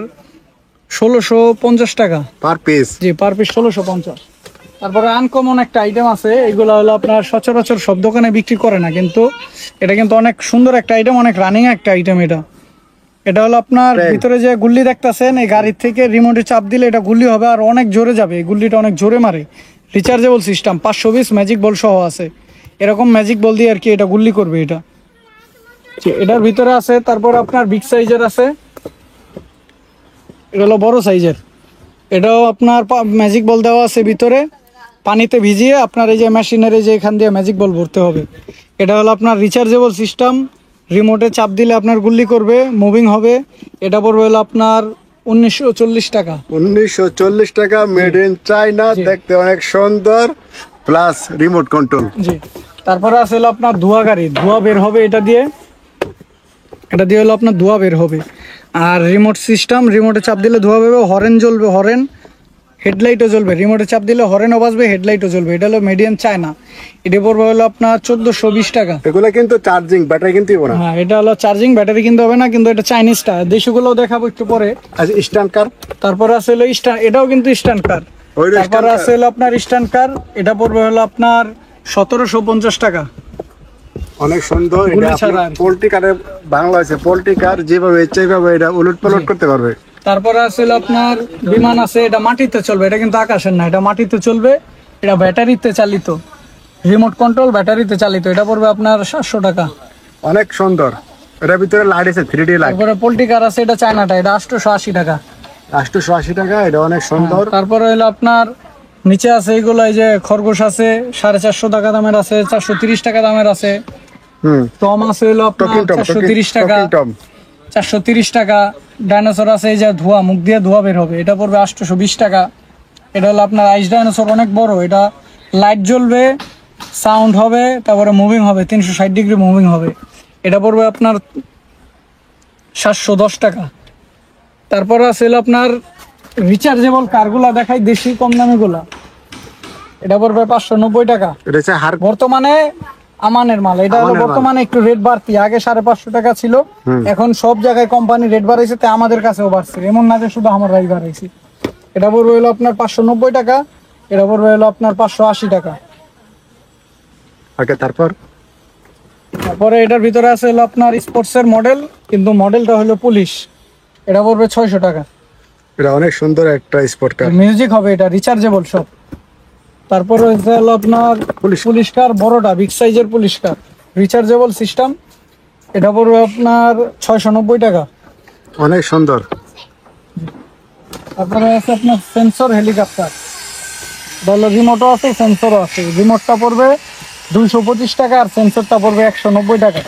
1650 টাকা। Per piece. জি পার পিস 1650। তারপরে আনকমন একটা আইটেম আছে, এগুলো হলো আপনার সচরাচর সব দোকানে বিক্রি করে না, কিন্তু এটা কিন্তু অনেক সুন্দর একটা আইটেম, অনেক রানিং একটা আইটেম। এটা হলো আপনার Tank। ভিতরে যে গুল্লি দেখতাছেন, এই গাড়ির থেকে রিমোটে চাপ দিলে এটা গুল্লি হবে আর অনেক জোরে যাবে, এই গুল্লিটা অনেক জোরে মারে। রিচার্জেবল সিস্টেম, 520 ম্যাজিক বল সহ আছে, এরকম ম্যাজিক বল দিয়ে আর কি এটা গুল্লি করবে এটা। এটার ভিতরে আছে, তারপর আপনার বিগ সাইজের আছে, এটা হলো বড় সাইজের। এটাও আপনার ম্যাজিক বল দেওয়া আছে ভিতরে, পানিতে ভিজিয়ে আপনার এই যে মেশিনের এই যে এখান দিয়ে ম্যাজিক বল ভরতে হবে। এটা হলো আপনার রিচার্জেবল সিস্টেম, রিমোটে চাপ দিলে আপনার গুল্লি করবে, মুভিং হবে। এটা পড়বে হলো আপনার 1940 টাকা। 1940 টাকা, মেড ইন চায়না, দেখতে অনেক সুন্দর, প্লাস রিমোট কন্ট্রোল। জি, তারপরে আছে হলো আপনার ধোয়া গাড়ি, ধোয়া বের হবে এটা দিয়ে, হলো আপনার ধোয়া বের হবে। আর রিমোট সিস্টেম, রিমোটে চাপ দিলে ধোয়া বেরোবে, হরেন জ্বলবে, হরেন, হেডলাইটও জ্বলবে, রিমোটে চাপ দিলে হরেনও বাজবে, হেডলাইটও জ্বলবে। এটা হলো মিডিয়াম চায়না, এটা পড়বে হলো আপনার 1420 টাকা। এগুলো কিন্তু চার্জিং, ব্যাটারি কিনতে হবে না। হ্যাঁ, এটা হলো চার্জিং, ব্যাটারি কিনতে হবে না, কিন্তু এটা চাইনিজটা, দেশগুলো দেখাবো একটু পরে। আচ্ছা, স্ট্যান্ড কার, তারপরে আছে হলো স্ট্যান্ড, এটাও কিন্তু স্ট্যান্ড কার। ওইটা তারপরে আছে হলো আপনার স্ট্যান্ড কার, এটা পড়বে হলো আপনার 1750 টাকা। অনেক সুন্দর। গুলি এটা ছাড়া আর কি। পোল্ট্রি কারের বাংলা আছে, পোল্ট্রি কার যেভাবে ইচ্ছে এইভাবে এটা উলট পালট করতে পারবে। তারপরে আছে হলো আপনার বিমান আছে, এটা মাটিতে চলবে, এটা কিন্তু আকাশের না, এটা মাটিতে চলবে, এটা ব্যাটারিতে চালিত, রিমোট কন্ট্রোল ব্যাটারিতে চালিত। এটা পড়বে আপনার 700 টাকা। অনেক সুন্দর। এটার ভিতরে লাইট আছে, 3D লাইট। তারপরে পোল্ট্রি কার আছে, এটা চায়নাটা, এটা 880 টাকা। 880 টাকা, এটা অনেক সুন্দর। তারপরে হলো আপনার নিচে আছে এইগুলো, এই যে খরগোশ আছে 450 টাকা দামের আছে, 430 টাকা দামের আছে। টম আছে হলো আপনার 430 টাকা, 430 টাকা। ডাইনোসর আছে এই যে ধোয়া, মুখ দিয়ে ধোয়া বের হবে, এটা পড়বে 820 টাকা। এটা হলো আপনার আইস ডাইনোসর, অনেক বড়, এটা লাইট জ্বলবে, সাউন্ড হবে, তারপরে মুভিং হবে, 360 ডিগ্রি মুভিং হবে। এটা পড়বে আপনার 710 টাকা। তারপরে আছে হলো আপনার রিচার্জেবল কারগুলা দেখাই, দেশি কম দামি গুলা, এটা পড়বে 590 টাকা। এটা হচ্ছে হার, বর্তমানে আমানের মাল, এটা হলো বর্তমানে একটু রেট বাড়তি, আগে 550 টাকা ছিল, এখন সব জায়গায় কোম্পানি রেট বাড়াইছে, তাই আমাদের কাছেও বাড়ছে, এমন না যে শুধু আমার রাই বাড়াইছে। এটা পড়বে হলো আপনার 590 টাকা, এটা পড়বে হলো আপনার 580 টাকা। ওকে, তারপরে এটার ভিতরে আছে হলো আপনার স্পোর্টসের মডেল, কিন্তু মডেলটা হলো পুলিশ, এটা পড়বে 600 টাকা। এটা অনেক সুন্দর একটা স্পোর্ট কার, মিউজিক হবে, এটা রিচার্জেবল সব। তারপরে হচ্ছে হলো আপনার পুলিশ কার, বড়টা বিগ সাইজের পুলিশ কার, রিচার্জেবল সিস্টেম, এটা পড়বে আপনার 690 টাকা। অনেক সুন্দর। তারপরে আছে আপনার সেন্সর হেলিকপ্টার, তাহলে রিমোটও আছে, সেন্সরও আছে। রিমোটটা পড়বে 225 টাকা, আর সেন্সরটা পড়বে 190 টাকা।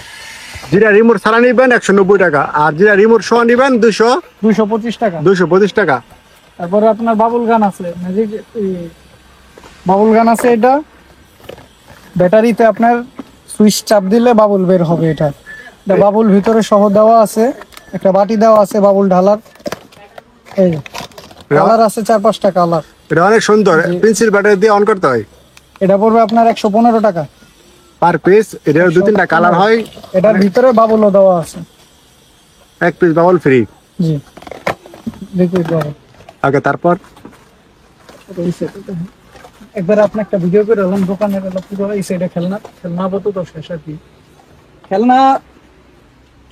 যেটা রিমোট ছাড়া নিবেন 190 টাকা, আর যেটা রিমোট সহ নিবেন 225 টাকা। 225 টাকা। তারপরে আপনার বাবুল গান আছে, ম্যাজিক বাবুল গান আছে, এটা ব্যাটারিতে আপনার সুইচ চাপ দিলে বাবুল বের হবে। এটা বাবুল ভিতরে সহ দেওয়া আছে, একটা বাটি দেওয়া আছে বাবুল ঢালার, এই কালার আছে 4-5টা কালার। এটা অনেক সুন্দর, পেন্সিল ব্যাটারি দিয়ে অন করতে হয়। এটা পড়বে আপনার 115 টাকা পার পিস। এটার 2-3টা কালার হয়, এটার ভিতরে বাবুলও দেওয়া আছে, এক পিস বাবল ফ্রি। জি, লিকুইড বাবুল। ওকে, তারপর একবার আপনি একটা ভিডিও করে এলাম দোকানের, এলো পুরো এই সাইডে খেলনা আপাতত তো শেষ আর কি।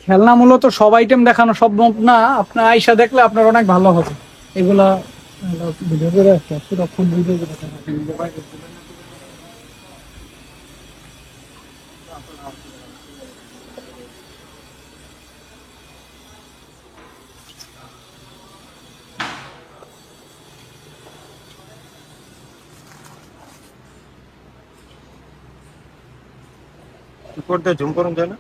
খেলনা মূলত সব আইটেম দেখানো সম্ভব না, আপনার আইসা দেখলে আপনার অনেক ভালো হবে। এগুলা ভিডিও করে একটা পুরো ফুল ভিডিও করে করতে জুম করুন যায় না।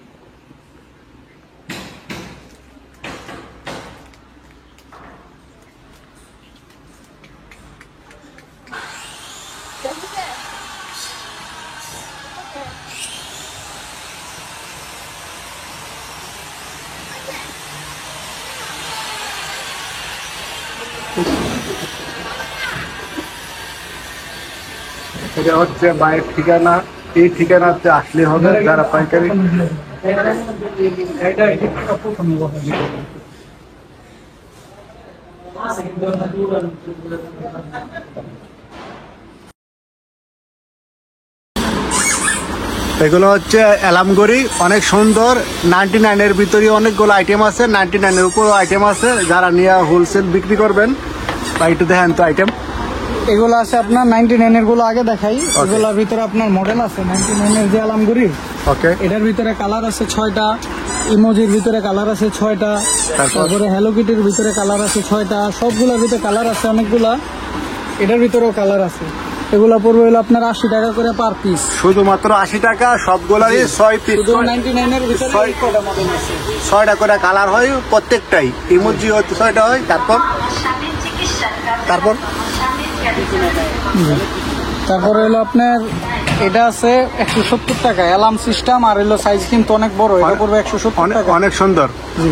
এটা হচ্ছে বাইরের ঠিকানা, এই ঠিকানাতে আসলে হবে যারা পাইকারি। এগুলো হচ্ছে অ্যালামগড়ি, অনেক সুন্দর। 99 এর ভিতরে অনেকগুলো আইটেম আছে, 99 এর উপর আইটেম আছে। যারা নিয়ে হোলসেল বিক্রি করবেন বা একটু দেখেন তো আইটেম। এগুলো আছে আপনার 99 এর গুলো আগে দেখাই। এগুলোর ভিতরে আপনার মডেল আছে 99 এর যে আলামগুড়ি, ওকে এটার ভিতরে কালার আছে 6টা, ইমোজির ভিতরে কালার আছে 6টা, তারপরে হ্যালো কিটির ভিতরে কালার আছে 6টা, সবগুলোর ভিতরে কালার আছে অনেকগুলা। এটার ভিতরেও কালার আছে। এগুলা পড়বে হলো আপনার 80 টাকা করে পার পিস। শুধুমাত্র 80 টাকা, সবগুলোরই 6 পিস, শুধু 99 এর ভিতরে ছয়- 6টা মডেল আছে। 6টা করে কালার হয় প্রত্যেকটাই, ইমোজি 6টা হয়। তারপরে হলো আপনার এটা আছে 170 টাকা অ্যালার্ম সিস্টেম, আর হলো সাইজ কিন্তু অনেক বড়, এটা পড়বে 170 টাকা। অনেক সুন্দর। জি।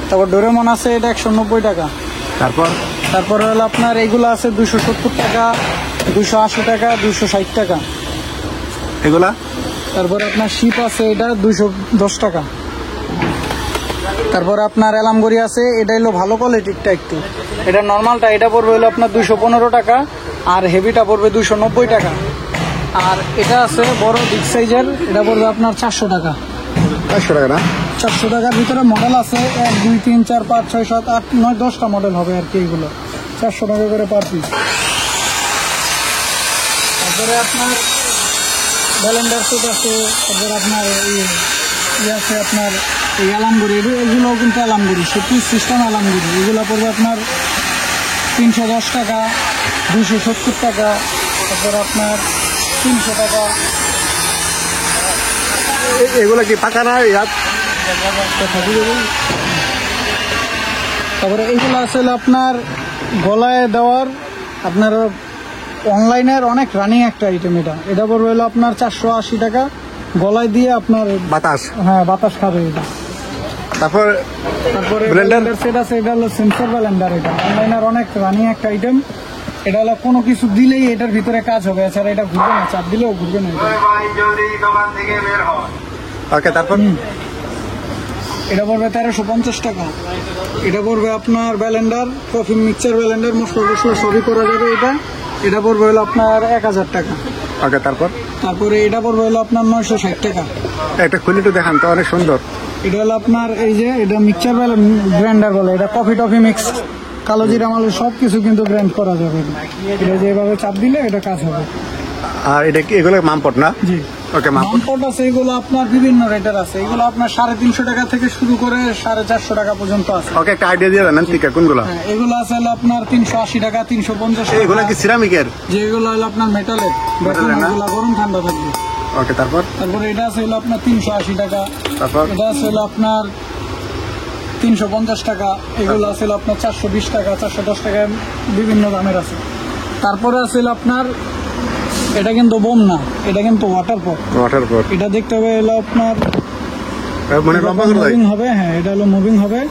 তারপর ডোরেমন আছে, এটা 190 টাকা। তারপরে হলো আপনার এইগুলো আছে 270 টাকা, 280 টাকা, 260 টাকা। এগুলা তারপরে আপনার শিপ আছে, এটা 210 টাকা। তারপরে আপনার অ্যালামগড়ি আছে, এটা হলো ভালো কোয়ালিটিরটা একটু, এটা নর্মালটা এটা পড়বে হলো আপনার 215 টাকা, আর হেভিটা পড়বে 290 টাকা। আর এটা আছে বড় বিগ সাইজের, এটা পড়বে আপনার 400 টাকা। 500 টাকা না? 400 টাকার ভিতরে মডেল আছে 1 2 3 4 5 6 7 8 9 10টা মডেল হবে আর কি। এগুলো 400 টাকা করে পার পিস। তারপরে আপনার ব্যালেন্ডার সেট আছে, তারপরে আপনার আছে আপনার এই অ্যালামগুড়ি, এগুলোও কিন্তু অ্যালামগুড়ি, পিস সিস্টেম অ্যালামগুড়ি। এগুলো পড়বে আপনার 310 টাকা, 270 টাকা, তারপরে আপনার 300 টাকা। এগুলা কি পাকা না? তারপরে এইগুলো আসলে আপনার গলায় দেওয়ার, আপনার অনলাইনের অনেক রানিং একটা আইটেম। এটা পড়বে হলো আপনার 480 টাকা, গলায় দিয়ে আপনার বাতাস। হ্যাঁ বাতাস খাবে এটা। তারপরে ব্লেন্ডার সেট আছে, এটা হলো সেন্সর ব্লেন্ডার, এটা অনলাইনের অনেক রানিং একটা আইটেম। এটা হলো কোনো কিছু দিলেই এটার ভিতরে কাজ হবে, এছাড়া এটা ঘুরবে না, চাপ দিলেও ঘুরবে না এটা। ওকে, তারপর এটা পড়বে 1350 টাকা। এটা পড়বে আপনার ব্লেন্ডার, কফি মিক্সচার ব্লেন্ডার, মশলা টসলা সবই করা যাবে এটা। এটা পড়বে হলো আপনার 1000 টাকা। ওকে, তারপরে এটা পড়বে হলো আপনার 960 টাকা। একটা খুলে একটু দেখান তো, অনেক সুন্দর। এটা হলো আপনার এই যে এটা মিক্সচার গ্রাইন্ডার বলে, এটা কফি টফি মিক্স, কালো জিরা মাল সব কিছু কিন্তু গ্রাইন্ড করা যাবে। এটা যেভাবে চাপ দিলে এটা কাজ হবে। আর এটা কি এগুলো মামপট না? জি। ওকে, মামপট আছে, এগুলো আপনার বিভিন্ন রেটের আছে। এগুলো আপনার 350 টাকা থেকে শুরু করে 450 টাকা পর্যন্ত আছে। ওকে, একটা আইডিয়া দিয়ে দেন ঠিক আছে কোনগুলো? হ্যাঁ, এগুলো আছে হলো আপনার 380 টাকা, 350 টাকা। এগুলো কি সিরামিকের? যেগুলো হলো আপনার মেটালের, এগুলো গরম ঠান্ডা থাকবে। ওকে, তারপরে এটা আছে হলো আপনার 380 টাকা। তারপর এটা আছে হলো আপনার 350 টাকা। এগুলো আছে হলো আপনার 420 টাকা, 410 টাকা, বিভিন্ন দামের আছে। তারপরে আছে হলো আপনার এটা কিন্তু বোম না, এটা কিন্তু ওয়াটারপ্রুফ। এটা দেখতে হবে হলো আপনার মানে লম্বা করে মুভিং হবে। হ্যাঁ, এটা হলো মুভিং হবে,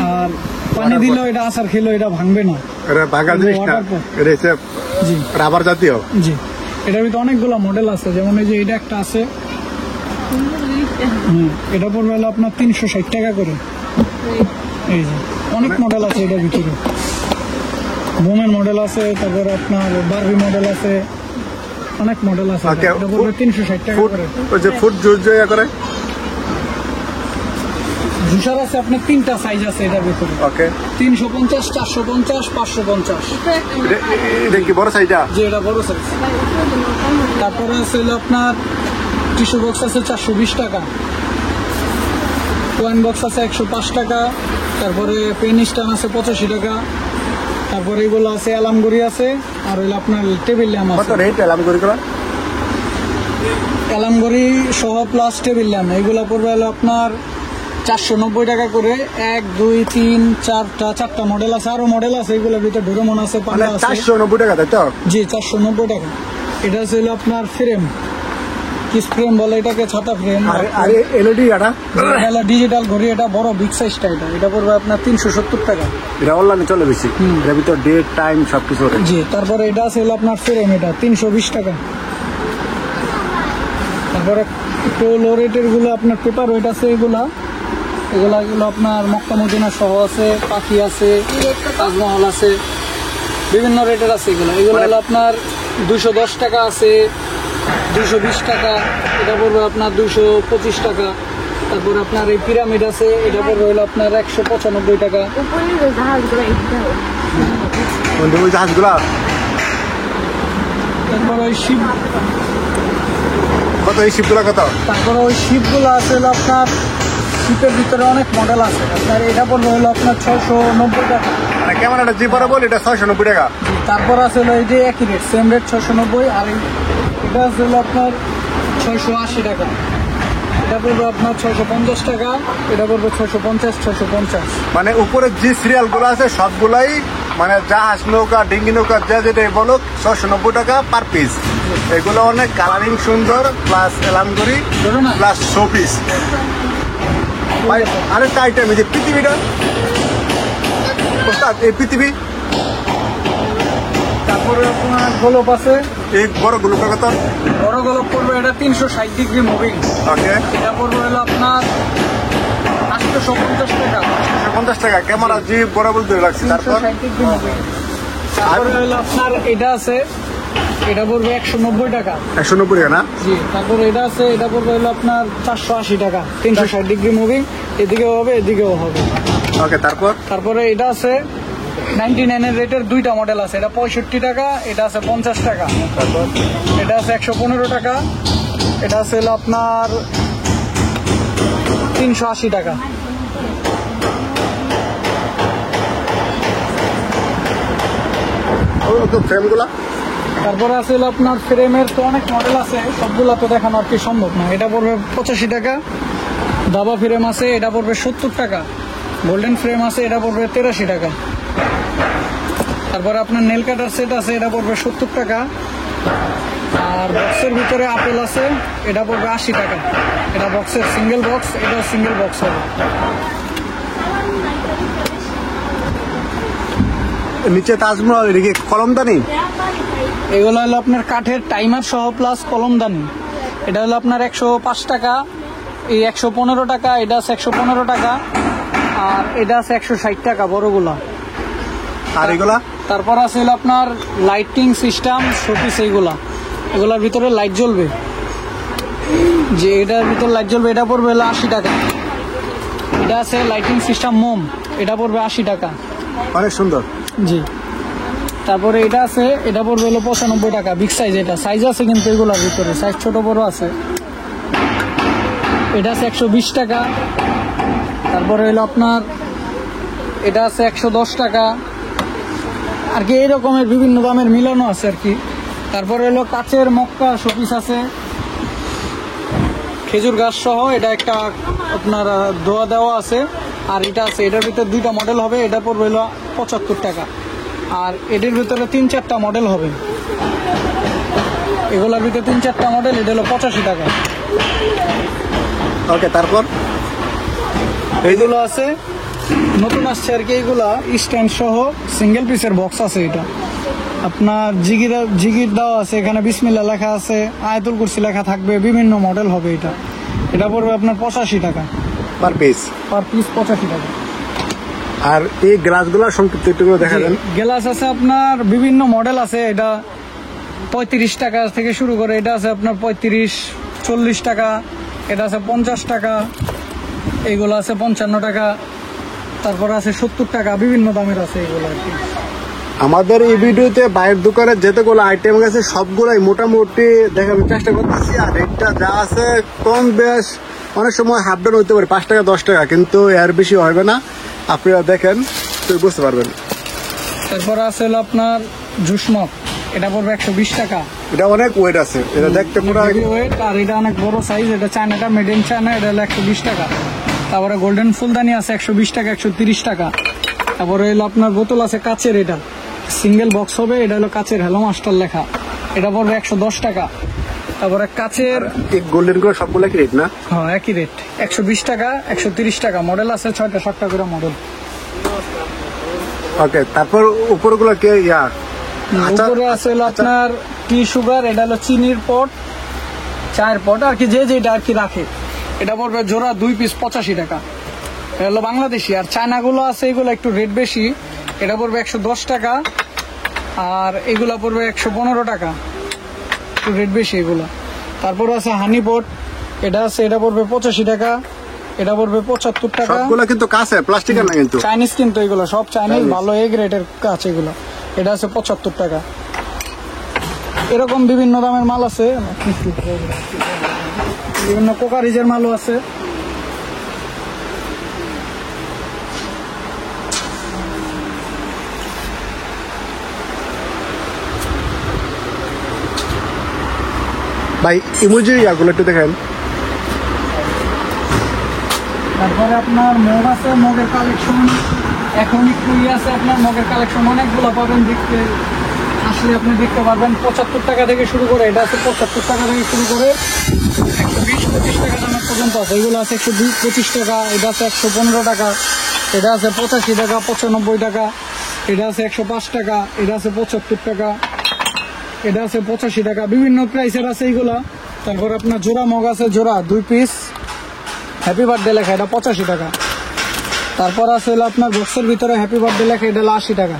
আর পানি দিলেও এটা আছাড় খেলেও এটা ভাঙবে না। এটা ভাঙা জিনিস না, এটা হচ্ছে জি রাবার জাতীয়। জি। এটার ভিতরে অনেকগুলো মডেল আছে, যেমন এই যে এটা একটা আছে, এটা পড়বে হলো আপনার 360 টাকা করে। এই যে অনেক মডেল আছে এটার ভিতরে, বোমের মডেল আছে, তারপরে আপনার বারবি মডেল আছে, অনেক মডেল আছে। এটা পড়বে 360 টাকা করে। ওই যে ফুট জুস যে করে জুসার আছে আপনার 3টা সাইজ আছে এটার ভিতরে। ওকে, 350, 450, 550। এটা কি বড় সাইজটা? যে এটা বড় সাইজ। তারপরে আছে হলো আপনার টিস্যু বক্স আছে 420 টাকা, ওয়াইন বক্স আছে 105 টাকা, তারপরে পেন স্ট্যান্ড আছে 85 টাকা। তারপরে এগুলো আছে অ্যালামগুড়ি আছে, আর হইলো আপনার টেবিল ল্যাম্প কত আছে। রেট এলাম করে করা? অ্যালামগুড়ি সহ প্লাস টেবিল ল্যাম্প এগুলো পড়বে হলো আপনার 490 টাকা করে। 1 2 3 4টা মডেল আছে, আরো মডেল আছে। এগুলোর ভিতরে ডোরেমন আছে, মানে পান্ডা আছে। 490 টাকা, তাই তো? জি, 490 টাকা। এটা ছিল আপনার ফ্রেম, কিস ফ্রেম বলে এটাকে, ছাতা ফ্রেম। আর এলইডি এটা ডিজিটাল ঘড়ি, এটা বড় বিগ সাইজটা। এটা পড়বে আপনার 370 টাকা। এটা অনলাইনে চলে বেশি, এর ভিতর ডেট টাইম সবকিছু। জি। তারপরে এটা আছে হলো আপনার ফ্রেম, এটা 320 টাকা। তারপরে একটু লো রেটের গুলো আপনার পেপার ওয়েট আছে, এগুলো আপনার মক্কা মদিনা সহ আছে, পাখি আছে, তাজমহল আছে, বিভিন্ন রেটের আছে। এগুলো হলো আপনার 210 টাকা আছে, 220 টাকা। এটা পড়বে আপনার 225 টাকা। তারপরে আপনার এই পিরামিড আছে, এটা পড়বে হলো আপনার 195 টাকা। ওই জাহাজগুলা তারপর ওই কত এই শিপগুলো কত? তারপরে ওই শিপগুলো আছে হলো আপনার, শিপের ভিতরে অনেক মডেল আছে আপনার। এটা পড়বে হলো আপনার 690 টাকা। মানে ক্যামেরাটা যে বড় বল এটা 690 টাকা। তারপর আছে হলো এই যে একই রেট, সেম রেট 690। আর এটা আছে হলো আপনার 680 টাকা। এটা পড়বে আপনার 650 টাকা। এটা পড়বে 650। মানে উপরে যে সিরিয়াল গুলো আছে সবগুলাই মানে জাহাজ নৌকা ডিঙ্গি নৌকা যা যেটাই বলো 690 টাকা পার পিস। এগুলো অনেক কালারিং সুন্দর, প্লাস এলামগরি, প্লাস শোপিস। আরেকটা আইটেম এই যে পৃথিবীটা ওস্তাদ, এই পৃথিবী। তারপরে আপনার গোলপ আছে, এই বড় গুলো কত? বড় গোলপ পড়বে এটা 360 ডিগ্রি মুভিং। ওকে, এটা পড়বে হলো আপনার 850 টাকা। 50 টাকা। ক্যামেরা যে বড় বল ধরে রাখছি। তারপর 360 ডিগ্রি মুভিং। তারপরে হলো আপনার এটা আছে, এটা পড়বে 190 টাকা। 190 টাকা না? জি। তারপরে এটা আছে, এটা পড়বে হলো আপনার 480 টাকা। 360 ডিগ্রি মুভিং, এদিকেও হবে এদিকেও হবে। ওকে, তারপর তারপরে এটা আছে 99 এর রেটের দুইটা মডেল আছে। এটা 65 টাকা, এটা আছে 50 টাকা। তারপর এটা আছে 115 টাকা। এটা আছে হলো আপনার 380 টাকা। ফ্রেমগুলা। তারপরে আছে হলো আপনার ফ্রেমের তো অনেক মডেল আছে, সবগুলা তো দেখানো আর কি সম্ভব না। এটা পড়বে 85 টাকা। দাবা ফ্রেম আছে, এটা পড়বে 70 টাকা। গোল্ডেন ফ্রেম আছে, এটা পড়বে 83 টাকা। তারপরে আপনার নেল কাটার সেট আছে, এটা পড়বে 70 টাকা। আর বক্সের ভিতরে আপেল আছে, এটা পড়বে 80 টাকা। এটা বক্সের সিঙ্গেল বক্স, এটা সিঙ্গেল বক্স হবে। নিচে তাজমহল, এদিকে কলমদানি। এগুলো হলো আপনার কাঠের টাইমার সহ প্লাস কলমদানি। এটা হলো আপনার 105 টাকা। এই 115 টাকা। এটা আছে 115 টাকা। আর এটা আছে 160 টাকা বড়গুলা। আর এগুলা? তারপর আছে হলো আপনার লাইটিং সিস্টেম শোপিস। এইগুলা, এগুলার ভিতরে লাইট জ্বলবে, যে এটার ভিতরে লাইট জ্বলবে। এটা পড়বে হলো 80 টাকা। এটা আছে লাইটিং সিস্টেম মোম, এটা পড়বে 80 টাকা। অনেক সুন্দর। জি। তারপরে এটা আছে, এটা পড়বে হলো 95 টাকা। বিগ সাইজ, এটা সাইজ আছে কিন্তু এগুলোর ভিতরে সাইজ ছোট বড় আছে। এটা আছে 120 টাকা। তারপরে হলো আপনার এটা আছে 110 টাকা আর কি। এই রকমের বিভিন্ন দামের মিলানো আছে আর কি। তারপরে হলো কাচের মক্কা শোপিস আছে, খেজুর গাছ সহ। এটা একটা আপনার দোয়া দেওয়া আছে। আর এটা আছে, এটার ভিতরে দুইটা মডেল হবে। এটা পড়বে হলো 75 টাকা। আর এটার ভিতরে 3-4টা মডেল হবে। এগুলোর ভিতরে 3-4টা মডেল। এটা হলো 85 টাকা। ওকে, তারপর এইগুলো আছে নতুন আসছে আর কি। এইগুলা স্ট্যান্ড সহ সিঙ্গেল পিসের বক্স আছে। এটা আপনার জিগির দেওয়া আছে, এখানে বিসমিল্লাহ লেখা আছে, আয়াতুল কুরসি লেখা থাকবে, বিভিন্ন মডেল হবে। এটা পড়বে আপনার 85 টাকা পার পিস। 85 টাকা। আর এই গ্লাসগুলো সংক্ষিপ্ত একটু করে দেখা দেন। গ্লাস আছে আপনার বিভিন্ন মডেল আছে। এটা 35 টাকা থেকে শুরু করে। এটা আছে আপনার 35-40 টাকা। এটা আছে 50 টাকা। এইগুলো আছে 55 টাকা। তারপর আছে 70 টাকা। বিভিন্ন দামের আছে এগুলো আর কি। আমাদের এই ভিডিওতে বাইরের দোকানে যেতগুলো আইটেম গেছে সবগুলাই মোটামুটি দেখানোর চেষ্টা করতেছি। আর রেটটা যা আছে কম বেশ, অনেক সময় হাফ ডাউন হতে পারে 5 টাকা 10 টাকা, কিন্তু এর বেশি হবে না। আপনারা দেখেন তো বুঝতে পারবেন। তারপর আছে হলো আপনার জুসমক, এটা পড়বে 120 টাকা। এটা অনেক ওয়েট আছে, এটা দেখতে পুরো ওয়েট। আর এটা অনেক বড় সাইজ। এটা চায়নাটা, মেড ইন চায়না। এটা হলো 120 টাকা। তারপরে গোল্ডেন ফুলদানি আছে 120 টাকা, 130 টাকা। তারপরে হলো আপনার বোতল আছে কাচের, এটা সিঙ্গেল বক্স হবে। এটা হলো কাচের হ্যালো মাস্টার লেখা। এটা পড়বে 110 টাকা। তারপরে কাচের গোল্ডেন করে সবগুলো কি রেট না? হ্যাঁ, একই রেট। 120 টাকা, 130 টাকা। মডেল আছে 6টা-7টা করে মডেল। ওকে, তারপর উপরগুলো কে ইয়া উপরে আছে হলো আপনার টি সুগার। এটা হলো চিনির পট, চায়ের পট আর কি, যে যেটা আর কি রাখে। এটা পড়বে জোড়া 2 পিস 85 টাকা। এটা হলো বাংলাদেশি। আর চায়নাগুলো আছে, এগুলো একটু রেট বেশি। এটা পড়বে 110 টাকা। আর এগুলা পড়বে 115 টাকা, একটু রেট বেশি এগুলো। তারপর আছে হানি পট, এটা আছে, এটা পড়বে 85 টাকা। এটা পড়বে 75 টাকা। সবগুলো কিন্তু কাছে, প্লাস্টিকের না কিন্তু। চাইনিজ কিন্তু এগুলো সব চাইনিজ, ভালো এ গ্রেডের কাছে এগুলো। এটা আছে 75 টাকা। এরকম বিভিন্ন দামের মাল আছে, বিভিন্ন কোকারিজের মালও আছে। ভাই ইমোজি ইয়াগুলো একটু দেখেন। তারপরে আপনার মগ আছে, মগের কালেকশন এখন একটু আছে, আপনার মগের কালেকশন অনেকগুলো পাবেন, দেখতে আসলে আপনি দেখতে পারবেন। 75 টাকা থেকে শুরু করে, এটা আছে 75 টাকা থেকে শুরু করে 120-25 টাকা দামের পর্যন্ত আছে। এগুলো আছে 120-25 টাকা, এটা আছে 115 টাকা, এটা আছে 85 টাকা, 95 টাকা, এটা আছে 105 টাকা, এটা আছে 75 টাকা, এটা আছে 85 টাকা, বিভিন্ন প্রাইসের আছে এইগুলা। তারপর আপনার জোড়া মগ আছে, জোড়া 2 পিস হ্যাপি বার্থডে লেখা, এটা 85 টাকা। তারপর আছে হলো আপনার বক্সের ভিতরে হ্যাপি বার্থডে লেখা, এটা হলো 80 টাকা।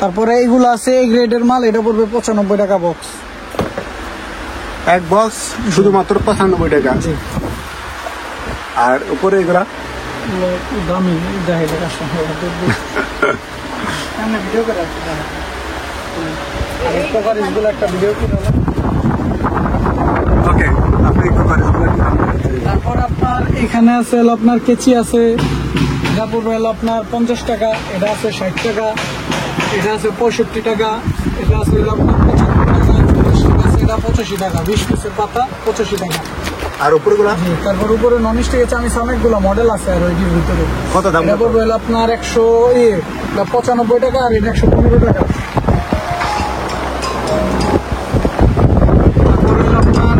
তারপরে এইগুলো আছে এই গ্রেডের মাল, এটা পড়বে 95 টাকা বক্স। এক বক্স শুধুমাত্র 95 টাকা। জি। আর উপরে এগুলা একটু দামি দেখা এটা কাস্টমার ভিডিও করে কোকারিজগুলো একটা ভিডিও করে হলো। ওকে, আপনি একটু তারপর আপনার এখানে আছে হলো আপনার কেচি আছে, এটা পড়বে হলো আপনার 50 টাকা, এটা আছে 60 টাকা, এটা আছে 65 টাকা, এটা আছে হলো আপনার 75 টাকা, এটা 85 টাকা, 20 পিসের পাতা 85 টাকা। আর উপরেগুলা জি, তারপর উপরে নন স্টিক চামিচ অনেকগুলো মডেল আছে আর ওইটির ভিতরে। কত দাম? এটা পড়বে হলো আপনার 95 টাকা, আর এটা 115 টাকা। তারপরে হলো আপনার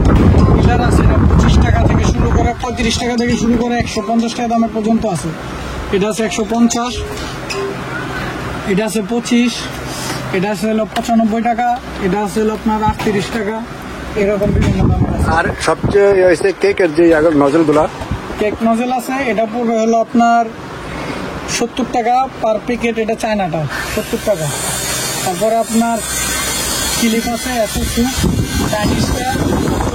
বিলার আছে, এটা 25 টাকা থেকে শুরু করে 35 টাকা থেকে শুরু করে 150 টাকা দামের পর্যন্ত আছে। এটা আছে 150, এটা আছে 25, এটা আছে হলো 95 টাকা, এটা আছে হলো আপনার 38 টাকা, এরকম বিভিন্ন দামের আছে। আর সবচেয়ে হয়েছে কেকের যে নজলগুলা, কেক নজেল আছে, এটা পড়বে হলো আপনার 70 টাকা পার প্যাকেট, এটা চায়নাটা 70 টাকা। তারপরে আপনার ক্লিপ আছে এসএসসি চাইনিজটা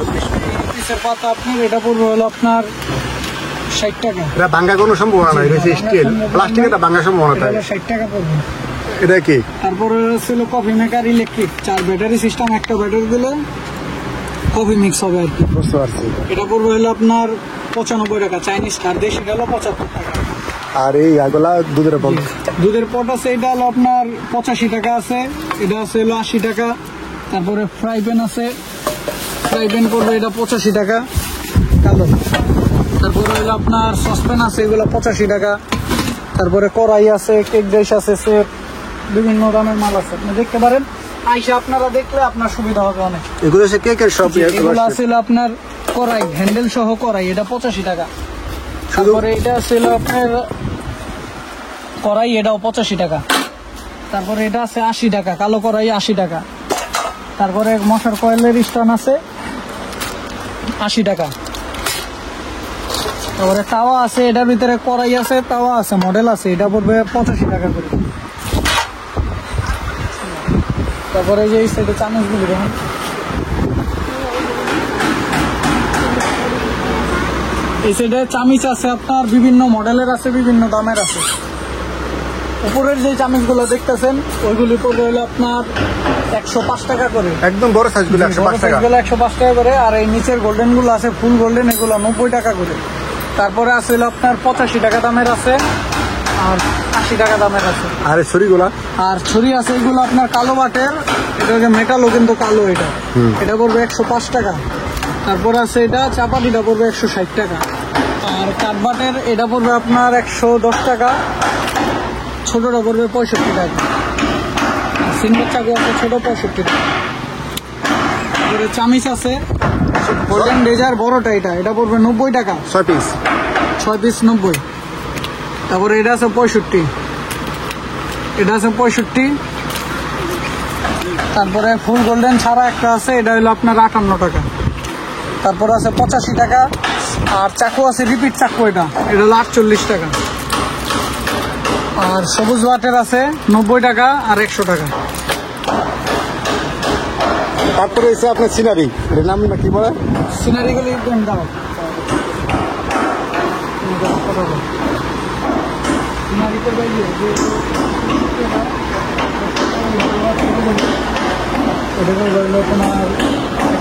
24 পিসের পাতা, আপনার এটা পড়বে হলো আপনার 60 টাকা। এটা ভাঙ্গা কোনো সম্ভাবনা নাই, এটা স্টিল, প্লাস্টিক, এটা ভাঙ্গা সম্ভাবনা এটা থাকে। হলো 60 টাকা পড়বে। এটা কি? তারপরে ছিল coffee maker electric, 4 battery system, একটা ব্যাটারি দিলে কফি মিক্স হবে আর কি। বুঝতে পারছি। এটা পড়বে হলো আপনার 95 টাকা, চাইনিজ আর দেশিটা হলো 75 টাকা। আর এই এগুলা দুধের বল, দুধের পট আছে, এটা হলো আপনার 85 টাকা আছে, এটা আছে হলো 80 টাকা। তারপরে ফ্রাই প্যান আছে, ফ্রাই প্যান পড়বে এটা 85 টাকা কালো। তারপরে হলো আপনার সসপ্যান আছে, এগুলো 85 টাকা। তারপরে কড়াই আছে, কেক ডিশ আছে, সেট, বিভিন্ন দামের মাল আছে, আপনি দেখতে পারেন। আইসা আপনারা দেখলে আপনার সুবিধা হবে অনেক। এগুলো হচ্ছে কেকের সব। এগুলো আছে আপনার কড়াই হ্যান্ডেল সহ কড়াই, এটা 85 টাকা। তারপরে এটা ছিল আপনার কড়াই, এটাও 85 টাকা। তারপরে এটা আছে 80 টাকা, কালো কড়াই 80 টাকা। তারপরে মশার কয়েলের স্টান আছে 80 টাকা। তারপরে তাওয়া আছে, এটার ভিতরে কড়াই আছে, তাওয়া আছে, মডেল আছে, এটা পড়বে 85 টাকা করে। তারপরে এই যে এই সাইডে চামচগুলি দেখুন, এই সাইডে চামিচ আছে আপনার বিভিন্ন মডেলের আছে, বিভিন্ন দামের আছে। উপরের যে চামিচগুলো দেখতেছেন ওইগুলি পড়বে হলো আপনার 105 টাকা করে, একদম বড় সাইজগুলো 105 টাকা। 105 টাকা করে। আর এই নিচের গোল্ডেন গুলো আছে ফুল গোল্ডেন, এগুলো 90 টাকা করে। তারপরে আছে হলো আপনার 85 টাকা দামের আছে, আর 80 টাকা দামের আছে। আর এই ছুরিগুলা? আর ছুরি আছে, এগুলো আপনার কালো বাটের, এটা যে মেটালও কিন্তু কালো, এটা এটা পড়বে 105 টাকা। তারপর আছে এটা চাপাতিটা পড়বে 160 টাকা। আর কাঠবাটের এটা পড়বে আপনার 110 টাকা, ছোটটা পড়বে 65 টাকা। সিঙ্গেল চাকু আছে ছোট 65 টাকা। তারপরে চামিচ আছে গোল্ডেন ডেজার বড়টা, এটা পড়বে 90 টাকা, 6 পিস, 6 পিস 90। তারপরে এটা আছে 65, এটা আছে 65। তারপরে ফুল গোল্ডেন ছাড়া একটা আছে, এটা হলো আপনার 58 টাকা। তারপরে আছে 85 টাকা। আর চাকু আছে রিপিট চাকু, এটা হলো 48 টাকা। আর সবুজ বাটের আছে 90 টাকা আর 100 টাকা। তারপরে এসে আপনার সিনারি, এর নাম না কি বলে? সিনারিগুলি দাও সিনারি এটা হলো তোমার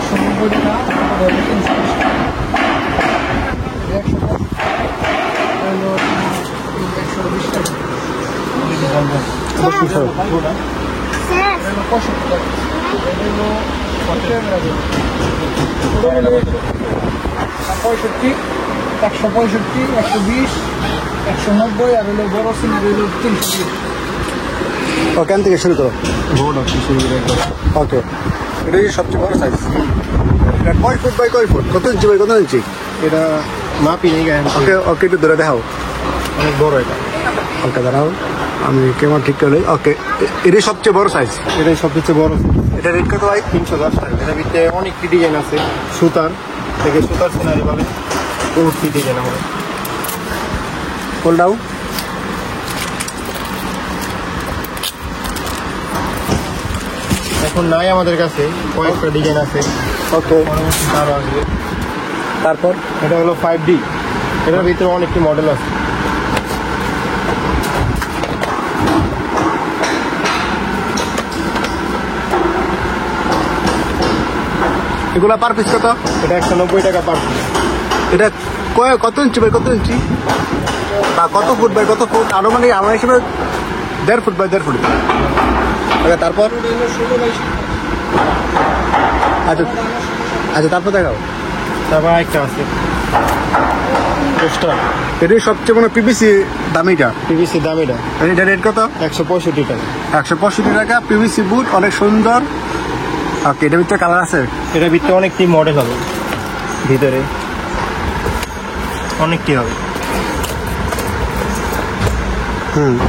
190 টাকা, এটা হলো 320 টাকা। 100 হলো 120 টাকা। এটা বলবো। এটা হলো 65 টাকা। এটা হলো 65, 165, 120, 190 আর হলো বড় সিনারি হলো 320। ওখান থেকে শুরু করো। ওকে, এটাই সবচেয়ে বড় সাইজ। এটা কয় ফুট বাই কয় ফুট, কত ইঞ্চি বাই কত ইঞ্চি? এটা মাপি নেই গায়ে, ওকে ওকে, একটু ধরে দেখাও। অনেক বড় এটা। ওকে দাঁড়াও, আমি কেমন ঠিক করলে। ওকে, এটাই সবচেয়ে বড় সাইজ। এটাই সবচেয়ে বড়। এটা রেট কত ভাই? 310 টাকা। এটার ভিতরে অনেকটি ডিজাইন আছে, সুতার থেকে সুতার সিনারি পাবে, বহুতটি ডিজাইন হবে। Hold down. এখন নাই আমাদের কাছে, কয়েকটা ডিজাইন আছে, ওকে, পরবর্তীতে আরও আসবে। তারপর এটা হলো 5D, এটার ভিতরে অনেকটি মডেল আছে। এগুলা পার পিস কত? এটা 190 টাকা পার পিস। এটা কত ইঞ্চি বাই কত ইঞ্চি, বা কত ফুট বাই কত ফুট? আনুমানিক আমার হিসেবে 1.5 ফুট বাই 1.5 ফুট। ওকে, তারপর আচ্ছা আচ্ছা, তারপর দেখাও। তারপর একটা আছে পোস্টার, এটাই সবচেয়ে মানে পিভিসি দামিটা। পিভিসি দাম। এটা এটা রেট কত? 165 টাকা। 165 টাকা, পিভিসি বুট, অনেক সুন্দর। ওকে, এটার ভিতরে কালার আছে? এটার ভিতরে অনেকটি মডেল হবে, ভিতরে অনেকটি হবে,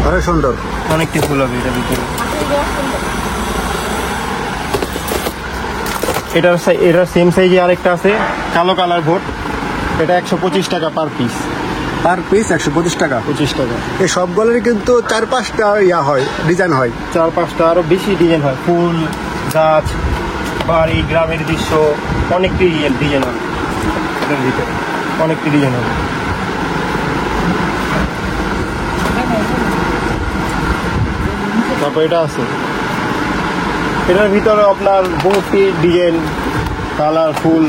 অনেক সুন্দর। অনেকটি ফুল হবে এটার ভিতরে। এটার সেম সাইজে আরেকটা আছে, কালো কালার ভোট। এটা 125 টাকা পার পিস। পার পিস 125 টাকা। 25 টাকা। এই সবগুলোরই কিন্তু 4-5টা ইয়া হয়, ডিজাইন হয়। 4-5টা আরো বেশি ডিজাইন হয়, ফুল, গাছ, বাড়ি, গ্রামের দৃশ্য, অনেকটি ডিজাইন হবে এটার ভিতরে, অনেকটি ডিজাইন হবে। তারপর এটা আছে, এটার ভিতরে আপনার বহুতটি ডিজাইন, কালার, ফুল।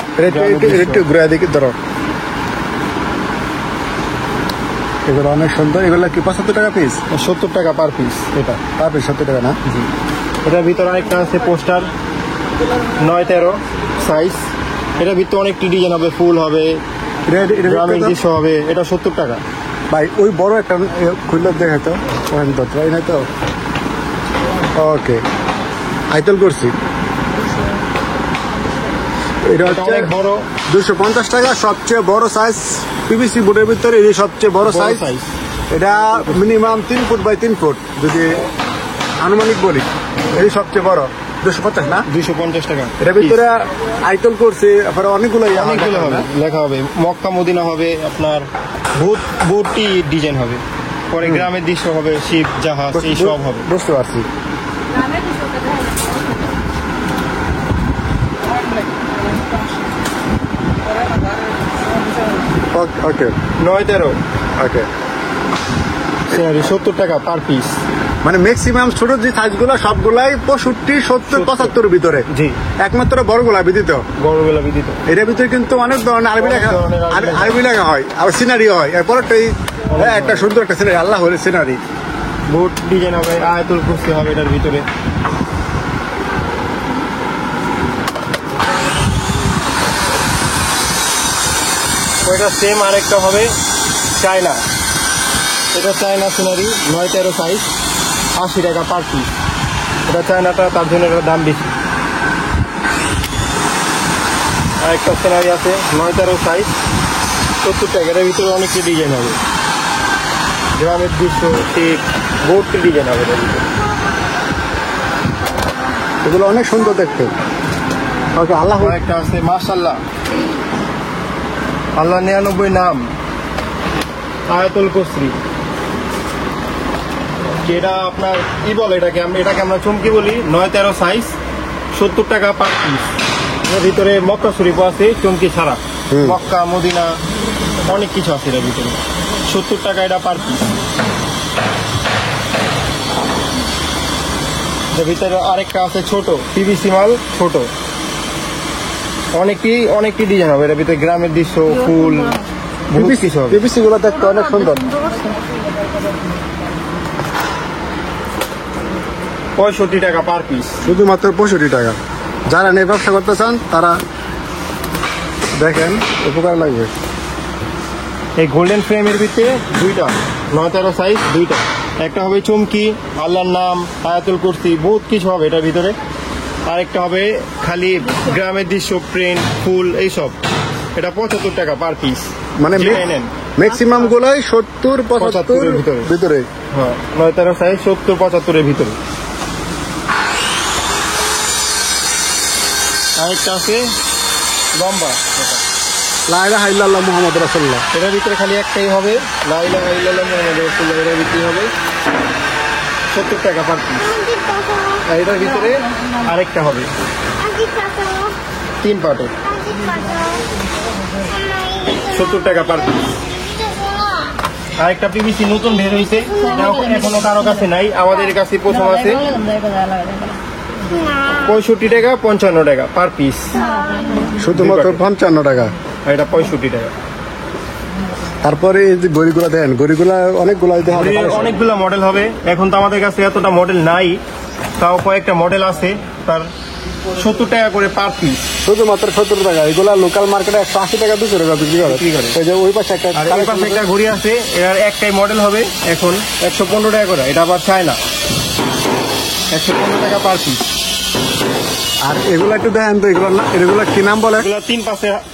একটু ঘুরে দেখি, ধরো। এগুলো অনেক সুন্দর। এগুলো কি 75 টাকা পিস? 70 টাকা পার পিস। এটা পার পিস 70 টাকা না? জি। এটার ভিতরে আরেকটা আছে পোস্টার, 9-13 সাইজ। এটার ভিতরে অনেকটি ডিজাইন হবে, ফুল হবে, গ্রামের দৃশ্য হবে। এটা 70 টাকা। ভাই ওই বড় একটা খুললে দেখে তো, ওখানে তো তাই না তো? ওকে, আইতল করছি। এটা হচ্ছে অনেক বড়, 250 টাকা, সবচেয়ে বড় সাইজ। পিভিসি বোর্ডের ভিতরে এই সবচেয়ে বড় সাইজ। এটা মিনিমাম 3 ফুট বাই 3 ফুট যদি আনুমানিক বলি। এই সবচেয়ে বড় 250 না? 250 টাকা। এটার ভিতরে আইতল করছে, অনেকগুলো অনেকগুলো হবে, লেখা হবে, মক্কা মদিনা হবে, আপনার বহুতটি ডিজাইন হবে, পরে গ্রামের দৃশ্য হবে, শিপ, জাহাজ, এই সব হবে। বুঝতে পারছি। ওকে, 9-13 ওকে, 70 টাকা পার পিস। মানে ম্যাক্সিমাম ছোট যে সাইজগুলো সবগুলাই 65, 70, 75 ভিতরে। জি, একমাত্র বড়গুলা বিদিত। বড়গুলা বিদিত। এটার ভিতরে কিন্তু অনেক ধরনের আরবি লেখা, আরবি লেখা হয়, আর সিনারি হয়। এরপর একটা সুন্দর একটা সিনারি, আল্লাহ হলে সিনারি। বহুত ডিজাইন হবে, আয়াতুল কুরসি হবে এটার ভিতরে। ওইটা সেম আরেকটা হবে চায়না, এটা চায়না সিনারি, 9-13 সাইজ, 80 টাকা পার পিস। এটা চায়নাটা, তার জন্য এটার দাম বেশি। আরেকটা সিনারি আছে 9-13 সাইজ, 70 টাকা। এটার ভিতরে অনেকটি ডিজাইন হবে, গ্রামের দৃশ্য, ঠিক বহুতটি ডিজাইন হবে এটার ভিতরে। এগুলো অনেক সুন্দর দেখতে। ওকে, আল্লাহ। একটা আছে মাশাআল্লাহ, আল্লাহ 99 নাম, আয়াতুল কুরসি। যেটা আপনার কি বলে, এটাকে আমরা চমকি বলি। 9-13 সাইজ, 70 টাকা পার পিস। এর ভিতরে মক্কা শরীফ আছে, চমকি ছাড়া, মক্কা মদিনা অনেক কিছু আছে এর ভিতরে। 70 টাকা এটা পার পিস। এর ভিতরে আরেকটা আছে ছোট পিভিসি মাল, ছোট অনেকটি ডিজাইন হবে এর ভিতরে, গ্রামের দৃশ্য, ফুল, বহুত কিছু হবে। পিভিসি গুলো দেখতে অনেক সুন্দর। 65 টাকা পার পিস। শুধুমাত্র 65 টাকা। যারা নিয়ে ব্যবসা করতে চান তারা দেখেন, উপকার লাগবে। এই গোল্ডেন ফ্রেমের ভিতরে দুইটা 9-13 সাইজ, দুইটা, একটা হবে চুমকি, আল্লাহর নাম, আয়াতুল কুরসি, বহুত কিছু হবে এটার ভিতরে। আরেকটা হবে খালি গ্রামের দৃশ্য, প্রিন্ট, ফুল, এইসব। এটা 75 টাকা পার পিস। মানে ম্যাক্সিমাম গুলাই 70-75 এর ভিতরে। হ্যাঁ, 9-13 সাইজ, 70-75 এর ভিতরে। আরেকটা আছে লম্বা, লা ইলাহা ইল্লাল্লাহ মুহাম্মাদুর রাসূলুল্লাহ। এটার ভিতরে খালি একটাই হবে, লা ইলাহা ইল্লাল্লাহ মুহাম্মাদুর রাসূলুল্লাহ। এটার ভিতরে হবে 70 টাকা পার পিস। আর এটার ভিতরে আরেকটা হবে 3 পার্টের, 70 টাকা পার পিস। আরেকটা পিভিসি নতুন বের হয়েছে, এখনো কারো কাছে নাই, আমাদের কাছে প্রথম আছে। 65 টাকা, 55 টাকা পার পিস। শুধুমাত্র 55 টাকা। আর এটা 65 টাকা। তারপরে এই যে গড়িগুলা দেন, গড়িগুলা অনেকগুলা অনেকগুলো মডেল হবে। এখন তো আমাদের কাছে এতটা মডেল নাই, তাও কয়েকটা মডেল আছে। তার 70 টাকা করে পার পিস। শুধুমাত্র 70 টাকা। এগুলা লোকাল মার্কেটে 180 টাকা 200 টাকা বিক্রি করে। এই যে ওই পাশে একটা, আর এই পাশে একটা ঘড়ি আছে, এর একটাই মডেল হবে এখন 115 টাকা করে। এটা আবার চায় না, 115 টাকা পার পিস। আর এগুলা একটু দেখেন তো, এগুলা কি নাম বলে? এগুলা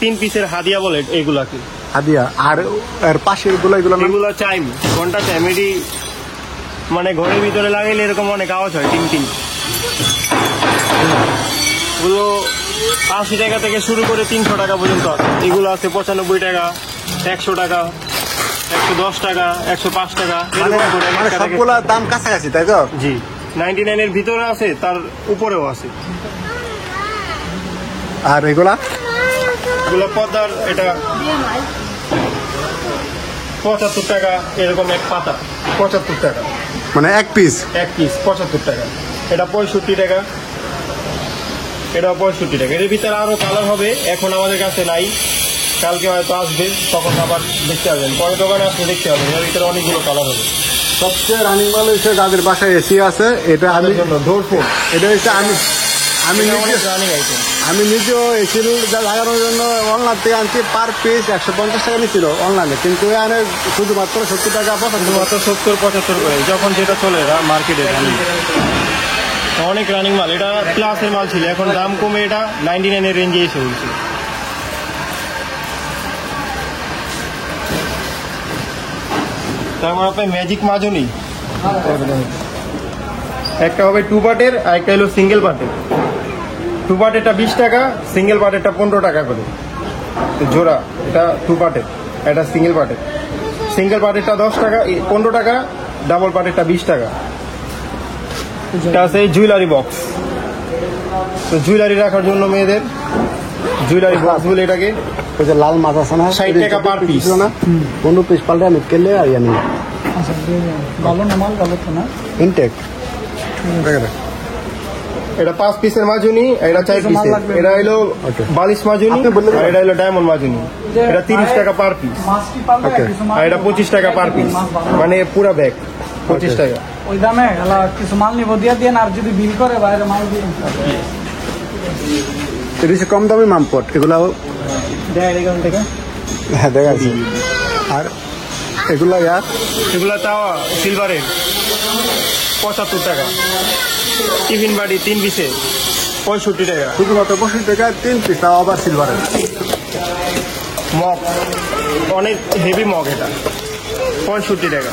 3 পিসের হাদিয়া বলে এগুলাকে, হাদিয়া। আর এর পাশে এগুলা এগুলো চাইম, ঘন্টা চাইম। এটি মানে ঘরের ভিতরে লাগাইলে এরকম অনেক আওয়াজ হয়, টিং টিং। এগুলো 80 টাকা থেকে শুরু করে 300 টাকা পর্যন্ত আছে। এগুলো আছে 95 টাকা, 100 টাকা, 110 টাকা, 105 টাকা। মানে সবগুলা দাম কাছাকাছি, তাই তো? জি, 99 এর ভিতরে আছে, তার উপরেও আছে। আর এগুলো পদ্মার, এটা 75 টাকা, এরকম এক পাতা 75 টাকা, মানে এক পিস 75 টাকা। এটা 65 টাকা, এটাও 65 টাকা। এর ভিতরে আরো কালার হবে, এখন আমাদের কাছে নাই, কালকে হয়তো আসবে, তখন আবার দেখতে পাবেন। পরে দোকানে আসলে দেখতে পাবেন, এর ভিতরে অনেকগুলো কালার হবে। সবচেয়ে রানিং মাল হচ্ছে যাদের বাসায় এসি আছে, এটা আমি জন্য ধরফুল, এটা হচ্ছে আমি নিজেও এসি লাগানোর জন্য অনলাইন থেকে আনছি। পার পিস 150 টাকা নিচ্ছিল অনলাইনে, কিন্তু এখানে শুধুমাত্র 70 টাকা, শুধুমাত্র 70-75 করে, যখন যেটা চলে মার্কেটে। অনেক রানিং মাল, এটা ক্লাসের মাল ছিল, এখন দাম কমে এটা 99 এর রেঞ্জে এসে হয়েছে। তারপর আপনার ম্যাজিক মাজনি, একটা হবে 2 পার্টের, আর একটা হলো সিঙ্গেল পার্টের। 2 পার্টেরটা 20 টাকা, সিঙ্গেল পার্টেরটা 15 টাকা করে জোড়া। এটা 2 পার্টের, এটা সিঙ্গেল পার্টের। সিঙ্গেল পার্টেরটা 10 টাকা, 15 টাকা, ডাবল পার্টেরটা 20 টাকা। এটা আছে জুয়েলারি বক্স, তো জুয়েলারি রাখার জন্য মেয়েদের জুয়েলারি বক্স বলে এটাকে। ওই যে লাল মাছ আছে না, 60 টাকা পার পিস না, 15 পিস পাল্টে আমি কেলে আর জানি ভালো না মাল, ভালো তো না ইনটেক। এটা 5 পিসের মাজুনি, এটা 4 পিসের। এটা হলো বালিশ মাজুনি, আর এটা হলো ডায়মন্ড মাজুনি। এটা 30 টাকা পার পিস, আর এটা 25 টাকা পার পিস, মানে পুরা ব্যাগ 25 টাকা। ওই দামে কিছু মাল নিব দিয়ে দেন, আর যদি বিল করে বাইরে মাল দিয়ে কম দামি মামপট এগুলাও থেকে। হ্যাঁ, দেখা যাচ্ছে। আর এগুলা এগুলা তাও সিলভারের 75 টাকা। টিফিন বাড়ি 3 পিসে 65 টাকা। শুধুমাত্র 65 টাকা 3 পিস, তাও আবার সিলভারের। মগ, অনেক হেভি মগ, এটা 65 টাকা,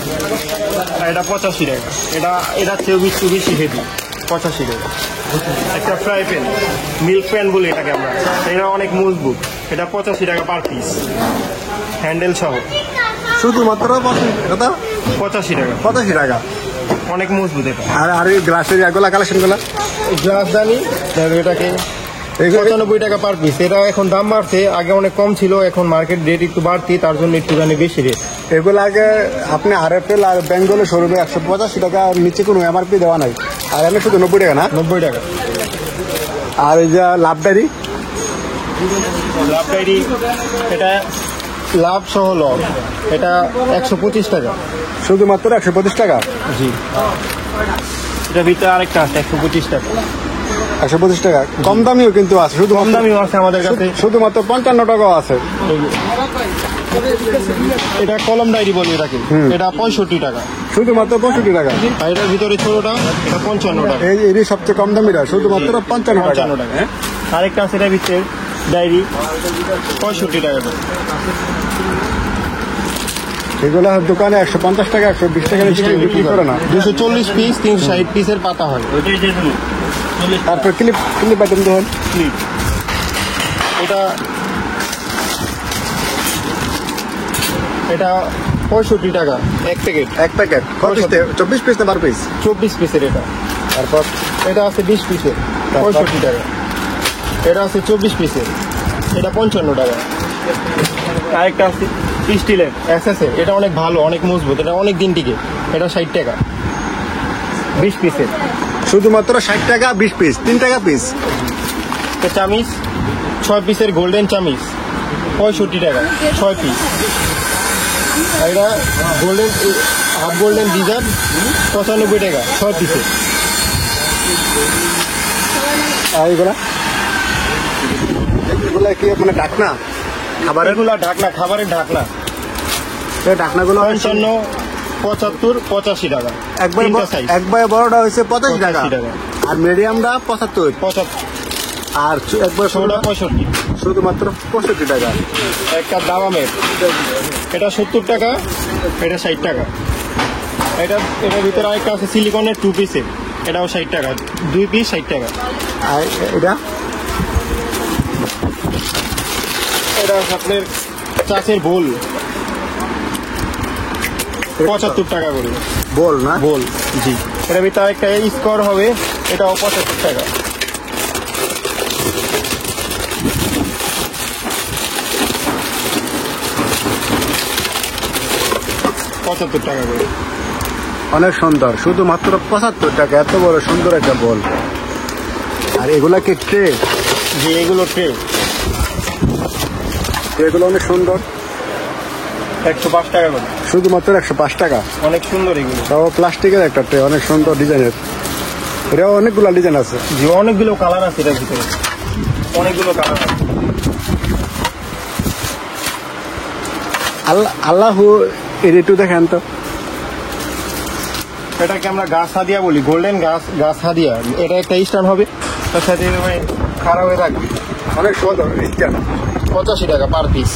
আর এটা 85 টাকা। এটা চেয়ে বেশি হেভি, 85 টাকা। একটা ফ্রাই প্যান, মিল্ক প্যান বলি এটাকে আমরা, এটা অনেক মজবুত। এটা 85 টাকা পার পিস, হ্যান্ডেল সহ। শুধুমাত্র 85 টাকা, 85 টাকা, অনেক মজবুত এটা। আর এই গ্লাসের এগুলা কালেকশন গুলা, গ্লাস দানি, এটাকে এগুলো- 95 টাকা পার পিস। এটা এখন দাম বাড়ছে, আগে অনেক কম ছিল, এখন মার্কেট রেট একটু বাড়তি, তার জন্য একটুখানি বেশি রেট। এগুলো আগে আপনি RFL আর বেঙ্গলে শোরুমে 185 টাকা, নিচে কোনো MRP দেওয়া নাই, আর এনে শুধু 90 টাকা না। 90 টাকা। আর এই যে লাভদারি, লাভ ডায়েরি, এটা লাভ সহ লব, এটা 125 টাকা। শুধুমাত্র 125 টাকা। জি, এটা ভিতরে আরেকটা আছে 125 টাকা। 125 টাকা। কম দামিও কিন্তু আছে, শুধু কম দামি আছে আমাদের কাছে। শুধুমাত্র 55 টাকাও আছে। এটা কলম ডায়েরি বলি এটাকে, এটা 65 টাকা। শুধুমাত্র 65 টাকা। আর এটার ভিতরে ছোটটা, এটা 55 টাকা। এরই সবচেয়ে কম দামিটা, শুধুমাত্র 55 টাকা। 55 টাকা। আরেকটা আছে এটার ভিতরে ডায়েরি, 65 টাকা করে। এগুলো দোকানে 150 টাকা, 120 টাকা বিক্রি করে না। 240 পিস, 360 পিসের পাতা হয়। তারপর ক্লিপ আইটেম দেখুন। ক্লিপ, এটা 65 টাকা এক প্যাকেট। এক প্যাকেট 24 পিস না 12 পিস? 24 পিসের এটা। তারপর এটা আছে 20 পিসের, 65 টাকা। এটা আছে 24 পিসের, এটা 55 টাকা। আরেকটা আছে স্টিলের এসএসের, এটা অনেক ভালো, অনেক মজবুত, এটা অনেক দিন টিকে, এটা 60 টাকা 20 পিসের। শুধুমাত্র 60 টাকা 20 পিস, 3 টাকা পিস। তো চামিচ 6 পিসের গোল্ডেন চামিচ 65 টাকা 6 পিস। আর এটা গোল্ডেন হাফ গোল্ডেন ডিজার 95 টাকা 6 পিসের। আর এগুলা কি মানে ঢাকনা খাবারের? এগুলা ঢাকনা, খাবারের ঢাকনা, এই ঢাকনাগুলো 55, 75, 85 টাকা। তিনটা সাইজ। একবার বড়টা হয়েছে 85 টাকা, 85 টাকা। আর মিডিয়ামটা 75, 75, আর একবার ছোটটা ছোটটা 65। শুধুমাত্র 65 টাকা। একটা দাবামের, এটা 70 টাকা, এটা 60 টাকা। এটার ভিতরে আরেকটা আছে সিলিকনের 2 পিসের, এটাও 60 টাকা, 2 পিস 60 টাকা। আর এটা এটা আছে আপনার চাষের বোল 75 টাকা করে। বল না? বোল, জি। এটার ভিতরে আরেকটা স্কোর হবে, এটাও 75 টাকা। পঁচাত্তর টাকা করে। অনেক সুন্দর, শুধুমাত্র 75 টাকা। এত বড় সুন্দর একটা বল। আর এগুলা কি ট্রে? যে এগুলো ট্রে, এগুলো অনেক সুন্দর, 105 টাকা করে। শুধুমাত্র 105 টাকা। অনেক সুন্দর এগুলো। তাও প্লাস্টিকের একটা ট্রে, অনেক সুন্দর ডিজাইনের। এটা অনেকগুলো ডিজাইন আছে। যে অনেকগুলো কালার আছে এটার ভিতরে, অনেকগুলো কালার আছে। আল্লাহু এর একটু দেখেন তো। এটাকে আমরা গাছ হাদিয়া বলি, গোল্ডেন গাছ হাদিয়া। এটা একটা স্ট্যান্ড হবে, তার সাথে খারাপ হয়ে থাকবে। অনেক সুন্দর স্ট্যান্ড, 85 টাকা পার পিস।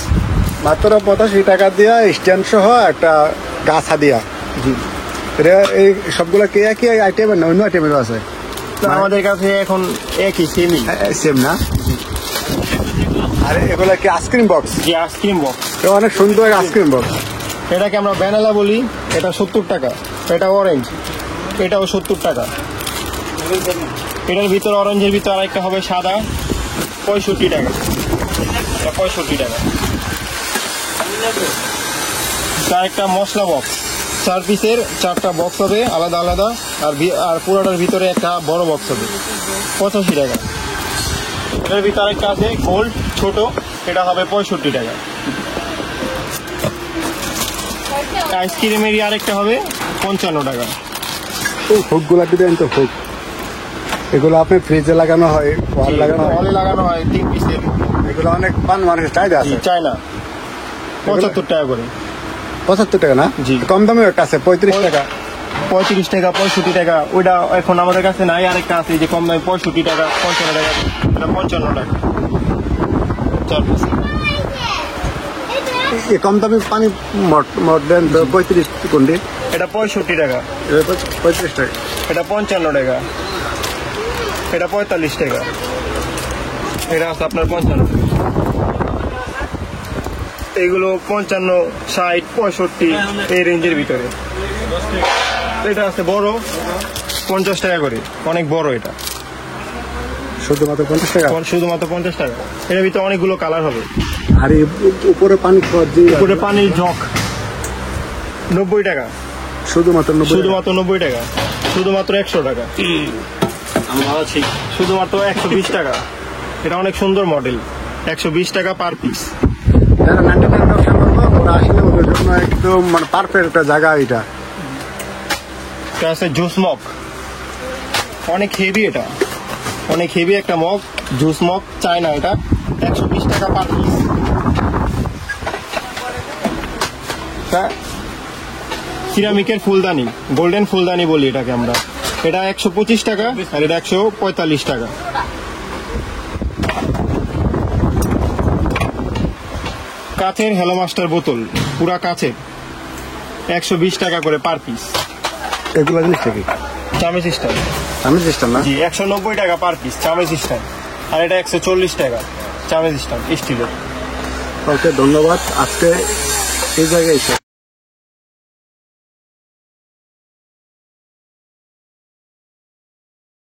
মাত্র 85 টাকা দিয়া স্ট্যান্ড সহ একটা গাছ হাদিয়া। জি। এটা এই সবগুলো কি একই আইটেমের না অন্য আইটেমেরও আছে? তো আমাদের কাছে এখন একই সেমই। সেম না? আর এগুলো কি আইসক্রিম বক্স? যে আইসক্রিম বক্স, অনেক সুন্দর আইসক্রিম বক্স। এটাকে আমরা ভ্যানিলা বলি, এটা 70 টাকা। এটা অরেঞ্জ, এটাও 70 টাকা। এটার ভিতরে অরেঞ্জের ভিতরে আরেকটা হবে সাদা, 65 টাকা। এটা 65 টাকা। তার একটা মশলা বক্স, 4 পিসের 4টা বক্স হবে আলাদা আলাদা, আর পুরোটার ভিতরে একটা বড় বক্স হবে, 85 টাকা। এটার ভিতরে আরেকটা আছে গোল্ড ছোট, এটা হবে 65 টাকা। আইসক্রিমেরই আরেকটা হবে 55 টাকা। হুকগুলা দিবেন তো, হুক এগুলো আপনি ফ্রিজে লাগানো হয়, ওয়াল লাগানো হয়, ওয়ালে লাগানো হয় 3 পিসের। এগুলো অনেক মানুষের চাহিদা আছে। চায়না 75 টাকা করে। 75 টাকা না? জি। কম দামে একটা আছে 35 টাকা। 35 টাকা, 65 টাকা। ওইটা এখন আমাদের কাছে নাই। আরেকটা আছে যে কম দামে 65 টাকা, 55 টাকা। এটা 55 টাকা 4 পিস। এই কম দামি পানি মডেল 35 কোনটি? এটা 65 টাকা। 35 টাকা। এটা 55 টাকা। এটা 45 টাকা। এটা আছে আপনার 55। এগুলো 55, 60, 65 এই রেঞ্জের ভিতরে। এটা আছে বড়, 50 টাকা করে, অনেক বড়। এটা শুধুমাত্র 50 টাকা। শুধুমাত্র 50 টাকা। এর ভিতরে অনেকগুলো কালার হবে। আর এই উপরে পানি খাওয়ার যে উপরে পানির জগ 90 টাকা। শুধুমাত্র 90 শুধুমাত্র 90 টাকা। শুধুমাত্র 100 টাকা। শুধুমাত্র 120 টাকা। এটা অনেক সুন্দর মডেল। 120 টাকা পার পিস। যারা 99 ব্যবসা করবো ওরা আসলে ওদের জন্য একদম মানে পারফেক্ট একটা জায়গা এটা। এটা আছে জুস মগ, অনেক হেভি, এটা অনেক হেভি একটা মগ, জুস মগ চায়না, এটা 120 টাকা পার পিস। সিরামিকের ফুলদানি, গোল্ডেন ফুলদানি বলি এটাকে আমরা, এটা 125 টাকা আর এটা 145 টাকা। কাচের হ্যালো মাস্টার বোতল, পুরা কাচের, 120 টাকা করে পার পিস। এগুলো জিনিসটা কি? চামচ স্টাইল। আমি চেষ্টা না। জি 190 টাকা পার পিস চামচ স্টাইল, আর এটা 140 টাকা চামচ স্টাইল স্টিলের। ওকে, ধন্যবাদ। আজকে এই জায়গায়